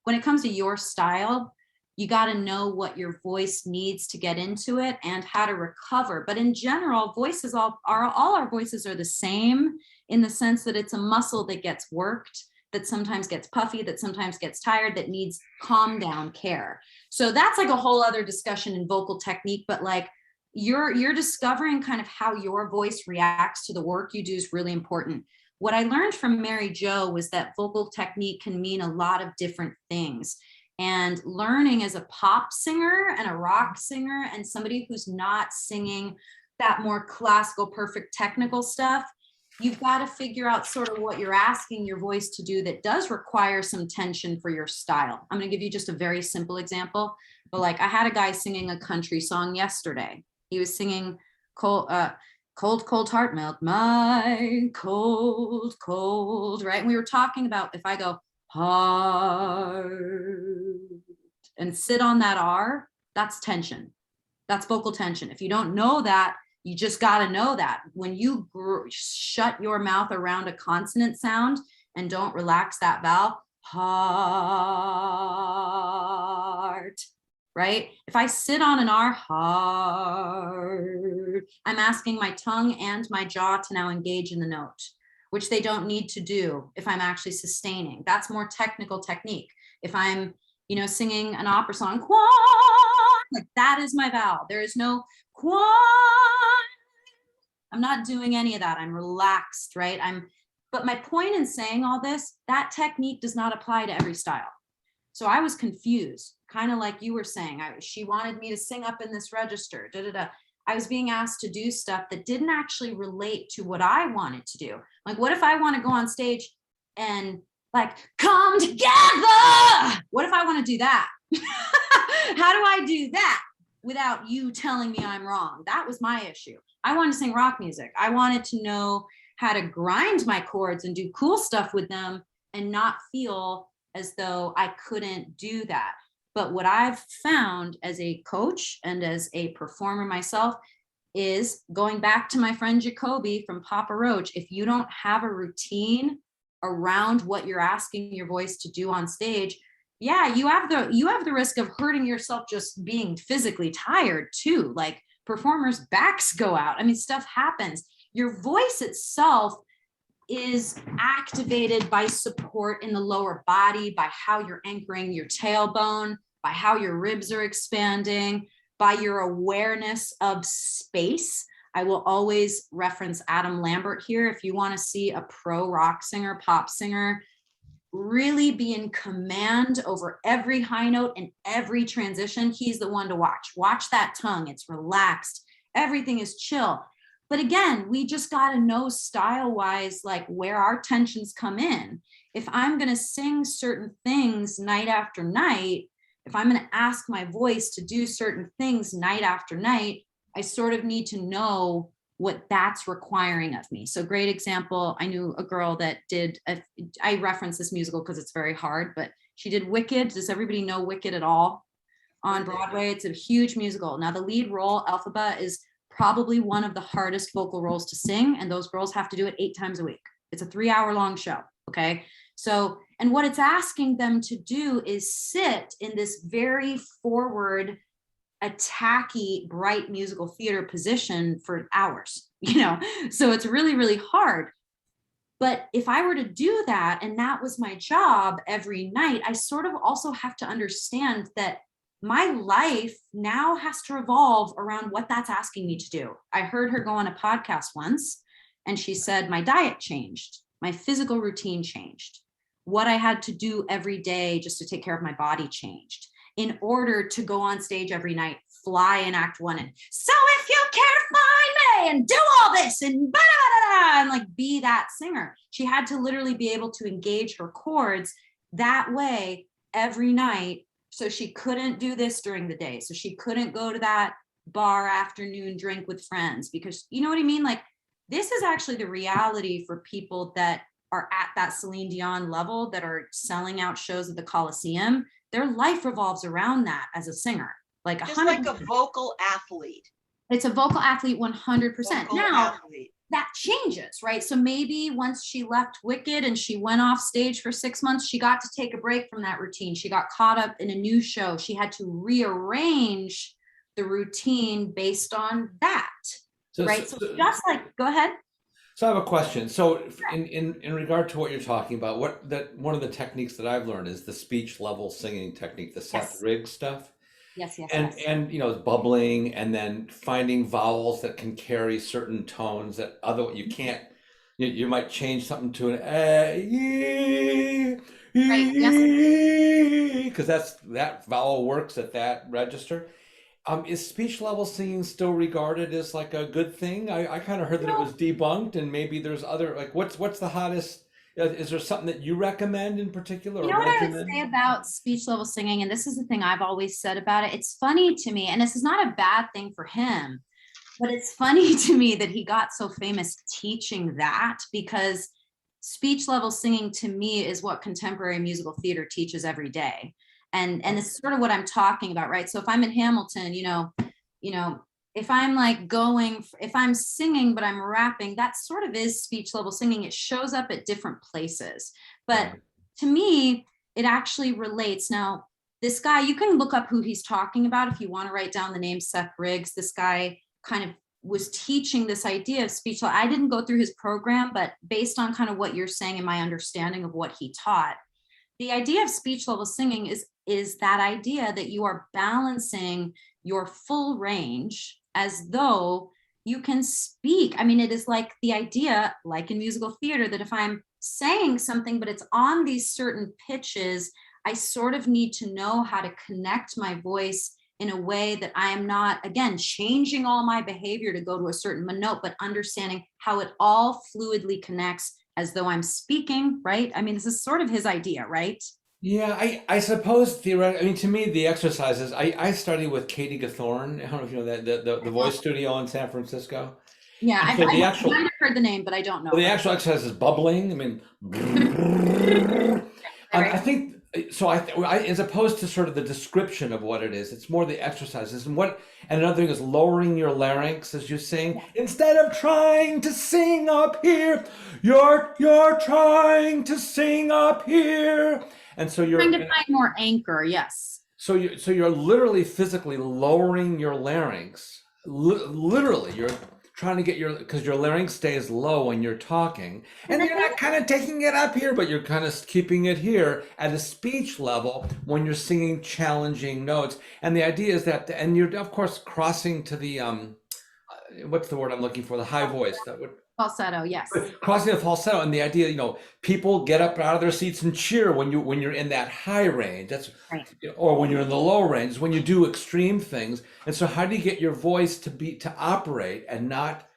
when it comes to your style, you got to know what your voice needs to get into it and how to recover. But in general, voices all our voices are the same in the sense that it's a muscle that gets worked, that sometimes gets puffy, that sometimes gets tired, that needs calm down care. So that's like a whole other discussion in vocal technique, but like you're discovering kind of how your voice reacts to the work you do is really important. What I learned from Mary Jo was that vocal technique can mean a lot of different things. And learning as a pop singer and a rock singer and somebody who's not singing that more classical, perfect technical stuff, you've got to figure out sort of what you're asking your voice to do that does require some tension for your style. I'm going to give you just a very simple example, but like I had a guy singing a country song yesterday. He was singing cold heart melt my cold, right? And we were talking about if I go heart and sit on that R, that's tension. That's vocal tension. If you don't know that, you just got to know that when you shut your mouth around a consonant sound and don't relax that vowel, heart, right? If I sit on an R, heart, I'm asking my tongue and my jaw to now engage in the note, which they don't need to do if I'm actually sustaining. That's more technical technique. If I'm, you know, singing an opera song, quan, like that is my vowel. There is no quan. I'm not doing any of that. I'm relaxed, right? But my point in saying all this, that technique does not apply to every style. So I was confused, kind of like you were saying. She wanted me to sing up in this register, I was being asked to do stuff that didn't actually relate to what I wanted to do. Like, what if I want to go on stage and like, come together? What if I want to do that? How do I do that without you telling me I'm wrong? That was my issue. I wanted to sing rock music. I wanted to know how to grind my chords and do cool stuff with them and not feel as though I couldn't do that. But what I've found as a coach and as a performer myself is going back to my friend Jacoby from Papa Roach. If you don't have a routine around what you're asking your voice to do on stage, yeah, you have the risk of hurting yourself just being physically tired too. Like performers' backs go out. I mean, stuff happens. Your voice itself is activated by support in the lower body, by how you're anchoring your tailbone, by how your ribs are expanding, by your awareness of space. I will always reference Adam Lambert here. If you want to see a pro rock singer, pop singer, really be in command over every high note and every transition, he's the one to watch. Watch that tongue. It's relaxed. Everything is chill. But again, we just got to know style-wise, like where our tensions come in. If I'm going to sing certain things night after night, if I'm going to ask my voice to do certain things night after night, I sort of need to know what that's requiring of me. So great example, I knew a girl that I reference this musical because it's very hard, but she did Wicked. Does everybody know Wicked at all? On Broadway, it's a huge musical. Now the lead role, Elphaba, is probably one of the hardest vocal roles to sing, and those girls have to do it 8 times a week. It's a 3-hour-long show, okay? So, and what it's asking them to do is sit in this very forward, attacky, bright musical theater position for hours, you know? So it's really, really hard. But if I were to do that, and that was my job every night, I sort of also have to understand that my life now has to revolve around what that's asking me to do. I heard her go on a podcast once, and she said, my diet changed, my physical routine changed. What I had to do every day just to take care of my body changed in order to go on stage every night, fly in act 1 and so if you care to find me and do all this and and like be that singer. She had to literally be able to engage her chords that way every night. So she couldn't do this during the day. So she couldn't go to that bar afternoon drink with friends, because you know what I mean? Like, this is actually the reality for people that are at that Celine Dion level, that are selling out shows at the Coliseum. Their life revolves around that as a singer, like Just like a 100%. vocal athlete. It's a vocal athlete 100%. Vocal Now, athlete. that changes, right? So maybe once she left Wicked and she went off stage for 6 months, she got to take a break from that routine. She got caught up in a new show. She had to rearrange the routine based on that, right? So just like, go ahead. So I have a question. So in regard to what you're talking about, one of the techniques that I've learned is the speech level singing technique, the Seth Riggs stuff. Yes, yes, And yes. and you know, bubbling, and then finding vowels that can carry certain tones that other you can't. You might change something to an Right, yes. because that vowel works at that register. Is speech level singing still regarded as like a good thing? I kind of heard that it was debunked, and maybe there's other, like, what's the hottest? Is there something that you recommend in particular? You know what I would say about speech level singing, and this is the thing I've always said about it. It's funny to me, and this is not a bad thing for him, but it's funny to me that he got so famous teaching that, because speech level singing to me is what contemporary musical theater teaches every day. And this is sort of what I'm talking about, right? So if I'm in Hamilton, you know, if I'm like if I'm singing, but I'm rapping, that sort of is speech level singing. It shows up at different places. But to me, it actually relates. Now, this guy, you can look up who he's talking about if you want to write down the name Seth Riggs. This guy kind of was teaching this idea of speech. I didn't go through his program, but based on kind of what you're saying and my understanding of what he taught, the idea of speech level singing is that idea that you are balancing your full range as though you can speak. I mean, it is like the idea, like in musical theater, that if I'm saying something, but it's on these certain pitches, I sort of need to know how to connect my voice in a way that I am not, again, changing all my behavior to go to a certain note, but understanding how it all fluidly connects as though I'm speaking, right? I mean, this is sort of his idea, right? Yeah, I suppose theoretically, I mean, to me, the exercises, I studied with Katie Gathorn. I don't know if you know that, the voice studio in San Francisco. Yeah, And I so might have heard the name, but I don't know. the actual exercise is bubbling. I mean, I think so. As opposed to sort of the description of what it is, it's more the exercises. And another thing is lowering your larynx as you sing. Instead of trying to sing up here, you're trying to sing up here. And so you're trying to find more anchor, yes. So you're literally physically lowering your larynx. Literally, you're trying to get because your larynx stays low when you're talking, and you're not kind of taking it up here, but you're kind of keeping it here at a speech level when you're singing challenging notes. And the idea is that, and you're of course crossing to the what's the word I'm looking for? The high voice. That would falsetto, yes. Crossing the falsetto, and the idea, people get up out of their seats and cheer when you're in that high range. That's right. Or when you're in the low range, when you do extreme things. And so, how do you get your voice to operate and not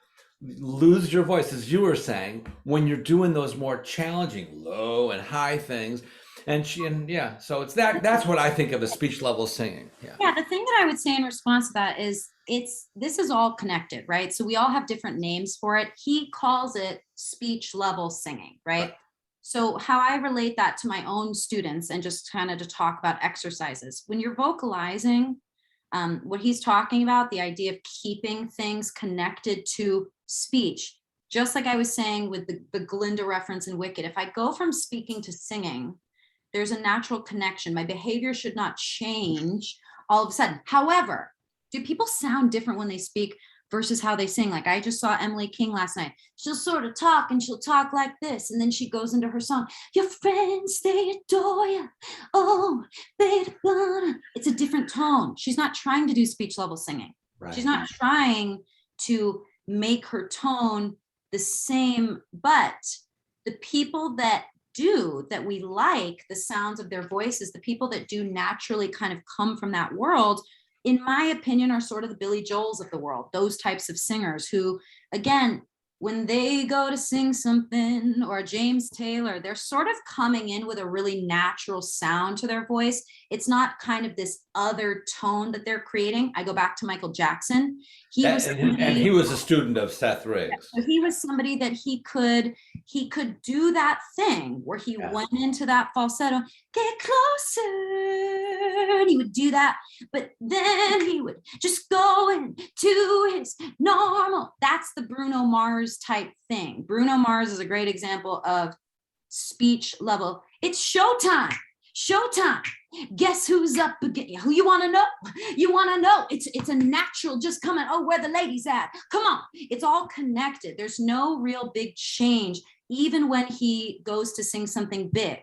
lose your voice, as you were saying, when you're doing those more challenging low and high things? So it's that's what I think of as speech level singing. Yeah, the thing that I would say in response to that is this is all connected, right? So we all have different names for it. He calls it speech level singing, right? So how I relate that to my own students, and just kind of to talk about exercises. When you're vocalizing, what he's talking about, the idea of keeping things connected to speech, just like I was saying with the Glinda reference in Wicked, if I go from speaking to singing, there's a natural connection. My behavior should not change all of a sudden. However, do people sound different when they speak versus how they sing? Like I just saw Emily King last night. She'll sort of talk and she'll talk like this. And then she goes into her song. Your friends, they adore you. Oh, they're gonna. It's a different tone. She's not trying to do speech level singing. Right. She's not trying to make her tone the same, but the people that we like the sounds of their voices, the people that do naturally kind of come from that world, in my opinion, are sort of the Billy Joels of the world, those types of singers who, again, when they go to sing something, or James Taylor, they're sort of coming in with a really natural sound to their voice. It's not kind of this other tone that they're creating. I go back to Michael Jackson. He was And he was a student of Seth Riggs. so he was somebody that he could do that thing where he went into that falsetto, get closer, and he would do that, but then he would just go into his normal. That's the Bruno Mars type thing. Bruno Mars is a great example of speech level. It's showtime. Showtime. Guess who's up again? Who you want to know? You want to know? It's a natural just coming. Oh, where the ladies at? Come on. It's all connected. There's no real big change, even when he goes to sing something big.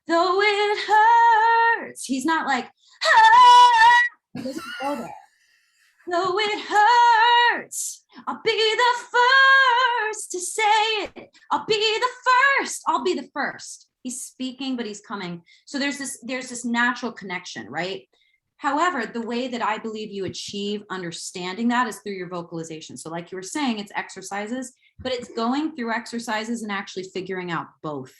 Though it hurts, he's not like, ah! He doesn't go there. Though it hurts, I'll be the first to say it. I'll be the first. I'll be the first. He's speaking, but he's coming. So there's this natural connection, right? However, the way that I believe you achieve understanding that is through your vocalization. So like you were saying, it's exercises, but it's going through exercises and actually figuring out both.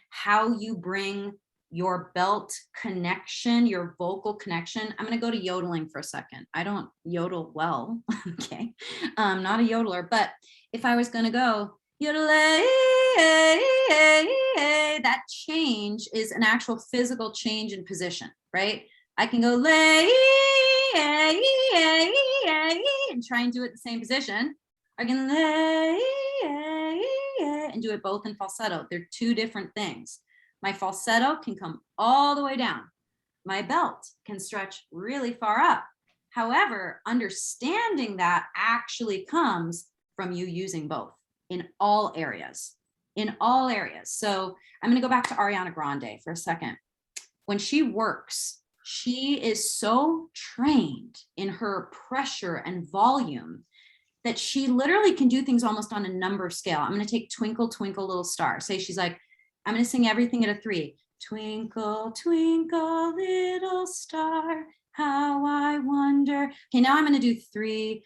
How you bring your belt connection, your vocal connection. I'm going to go to yodeling for a second. I don't yodel well, okay? I'm not a yodeler, but if I was going to go, yodelay, that change is an actual physical change in position, right? I can go lay and try and do it in the same position. I can lay and do it both in falsetto. They're two different things. My falsetto can come all the way down. My belt can stretch really far up. However, understanding that actually comes from you using both in all areas, So I'm going to go back to Ariana Grande for a second. When she works, she is so trained in her pressure and volume that she literally can do things almost on a number scale. I'm going to take Twinkle, Twinkle, Little Star. Say she's like, I'm going to sing everything at a 3. Twinkle, twinkle, little star, how I wonder. Okay, now I'm going to do 3,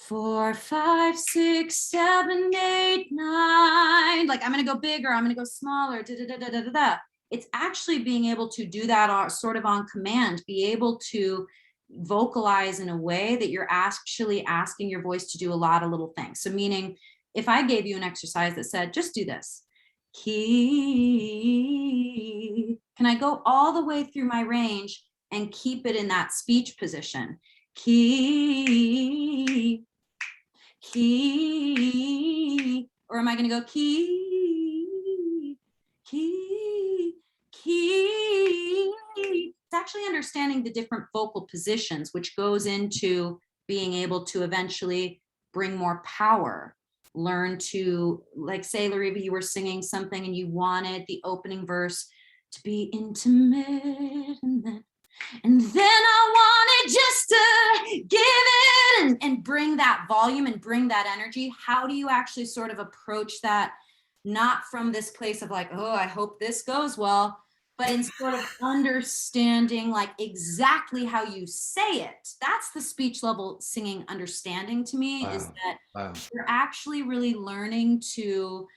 4, 5, 6, 7, 8, 9. Like I'm going to go bigger. I'm going to go smaller. Da, da, da, da, da, da. It's actually being able to do that sort of on command, be able to vocalize in a way that you're actually asking your voice to do a lot of little things. So meaning if I gave you an exercise that said, just do this. Key. Can I go all the way through my range and keep it in that speech position? Key. Key. Or am I going to go key, key, key? It's actually understanding the different vocal positions, which goes into being able to eventually bring more power. Learn to, like, say, Lariva, you were singing something and you wanted the opening verse to be intimate, and then I wanted just to give it and bring that volume and bring that energy. How do you actually sort of approach that? Not from this place of like, oh, I hope this goes well, but in sort of understanding like exactly how you say it. That's the speech level singing understanding to me. Wow. Is that you're actually really learning to,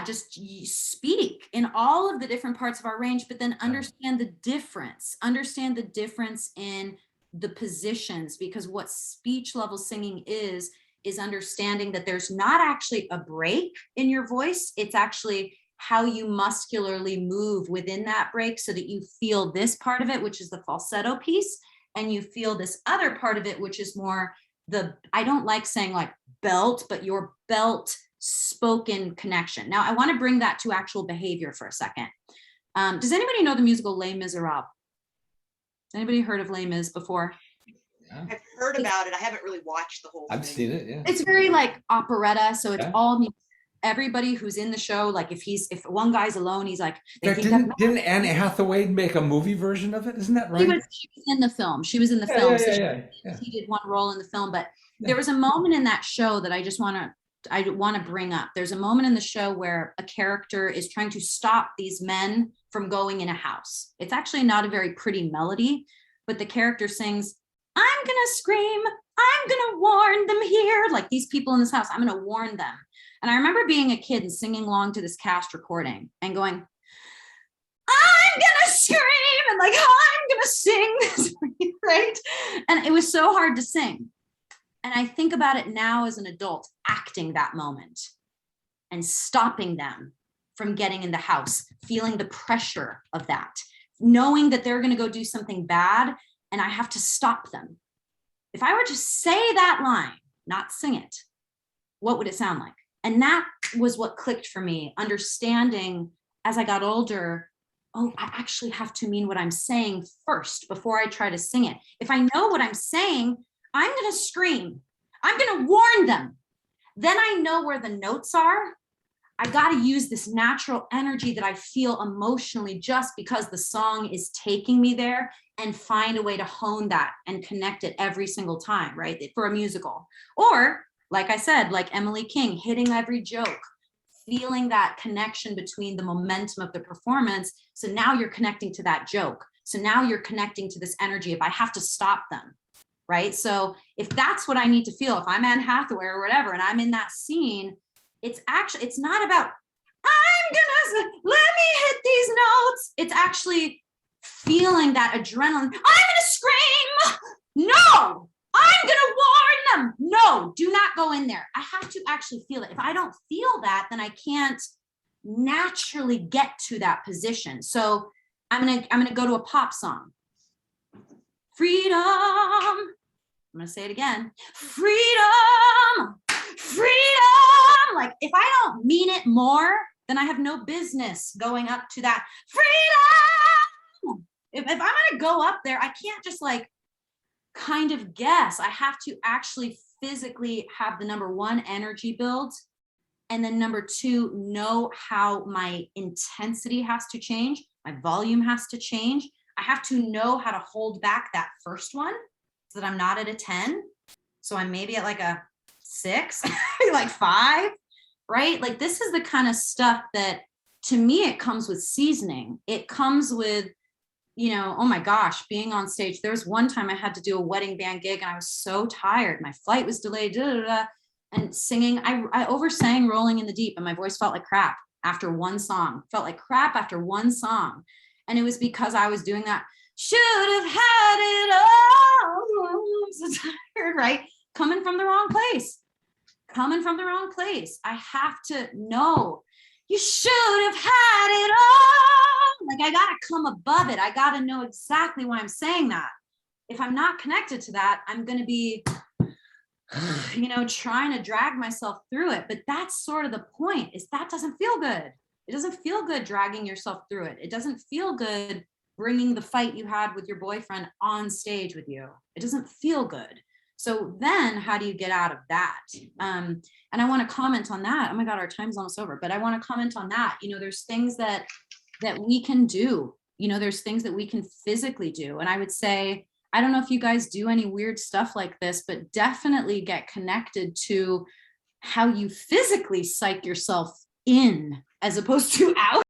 just speak in all of the different parts of our range, but then understand the difference in the positions, because what speech level singing is understanding that there's not actually a break in your voice. It's actually how you muscularly move within that break so that you feel this part of it, which is the falsetto piece, and you feel this other part of it, which is more I don't like saying like belt, but your belt spoken connection. Now I want to bring that to actual behavior for a second. Does anybody know the musical Les Miserables? Anybody heard of Les Mis before? Yeah. I've heard about it. I haven't really watched the whole thing. I've seen it, yeah. It's very like operetta, so it's all everybody who's in the show, like if one guy's alone, he's like, didn't Anne Hathaway make a movie version of it? Isn't that right? She was in the film. She did one role in the film, but there was a moment in that show that I want to bring up. There's a moment in the show where a character is trying to stop these men from going in a house. It's actually not a very pretty melody, but the character sings, I'm gonna scream, I'm gonna warn them here, like these people in this house, I'm gonna warn them. And I remember being a kid and singing along to this cast recording and going, I'm gonna scream, and like, I'm gonna sing this, right? And it was so hard to sing. And I think about it now as an adult, acting that moment and stopping them from getting in the house, feeling the pressure of that, knowing that they're going to go do something bad and I have to stop them. If I were to say that line, not sing it, what would it sound like? And that was what clicked for me, understanding as I got older, oh, I actually have to mean what I'm saying first before I try to sing it. If I know what I'm saying, I'm going to scream. I'm going to warn them. Then I know where the notes are. I got to use this natural energy that I feel emotionally just because the song is taking me there, and find a way to hone that and connect it every single time, right? For a musical. Or, like I said, like Emily King, hitting every joke, feeling that connection between the momentum of the performance. So now you're connecting to that joke. So now you're connecting to this energy if I have to stop them. Right. So if that's what I need to feel, if I'm Anne Hathaway or whatever, and I'm in that scene, it's not about, let me hit these notes. It's actually feeling that adrenaline. I'm going to scream. No, I'm going to warn them. No, do not go in there. I have to actually feel it. If I don't feel that, then I can't naturally get to that position. So I'm going to go to a pop song. Freedom. I'm going to say it again. Freedom, freedom. Like if I don't mean it more, then I have no business going up to that freedom. If I'm going to go up there, I can't just like kind of guess. I have to actually physically have the number one, energy build. And then number two, know how my intensity has to change. My volume has to change. I have to know how to hold back that first one, so that I'm not at a 10. So I'm maybe at like a 6, like 5, right? Like this is the kind of stuff that to me, it comes with seasoning. It comes with, oh my gosh, being on stage. There was one time I had to do a wedding band gig and I was so tired. My flight was delayed, and singing. I oversang Rolling in the Deep and my voice felt like crap after one song, And it was because I was doing that. Should have had it all. I'm so tired, right? Coming from the wrong place. I have to know you should have had it all. Like I got to come above it. I got to know exactly why I'm saying that. If I'm not connected to that, I'm going to be, trying to drag myself through it. But that's sort of the point, is that doesn't feel good. It doesn't feel good dragging yourself through it. It doesn't feel good bringing the fight you had with your boyfriend on stage with you. It doesn't feel good. So then how do you get out of that? And I want to comment on that. Oh my God, our time's almost over, but I want to comment on that. There's things that we can do, there's things that we can physically do. And I would say, I don't know if you guys do any weird stuff like this, but definitely get connected to how you physically psych yourself in as opposed to out.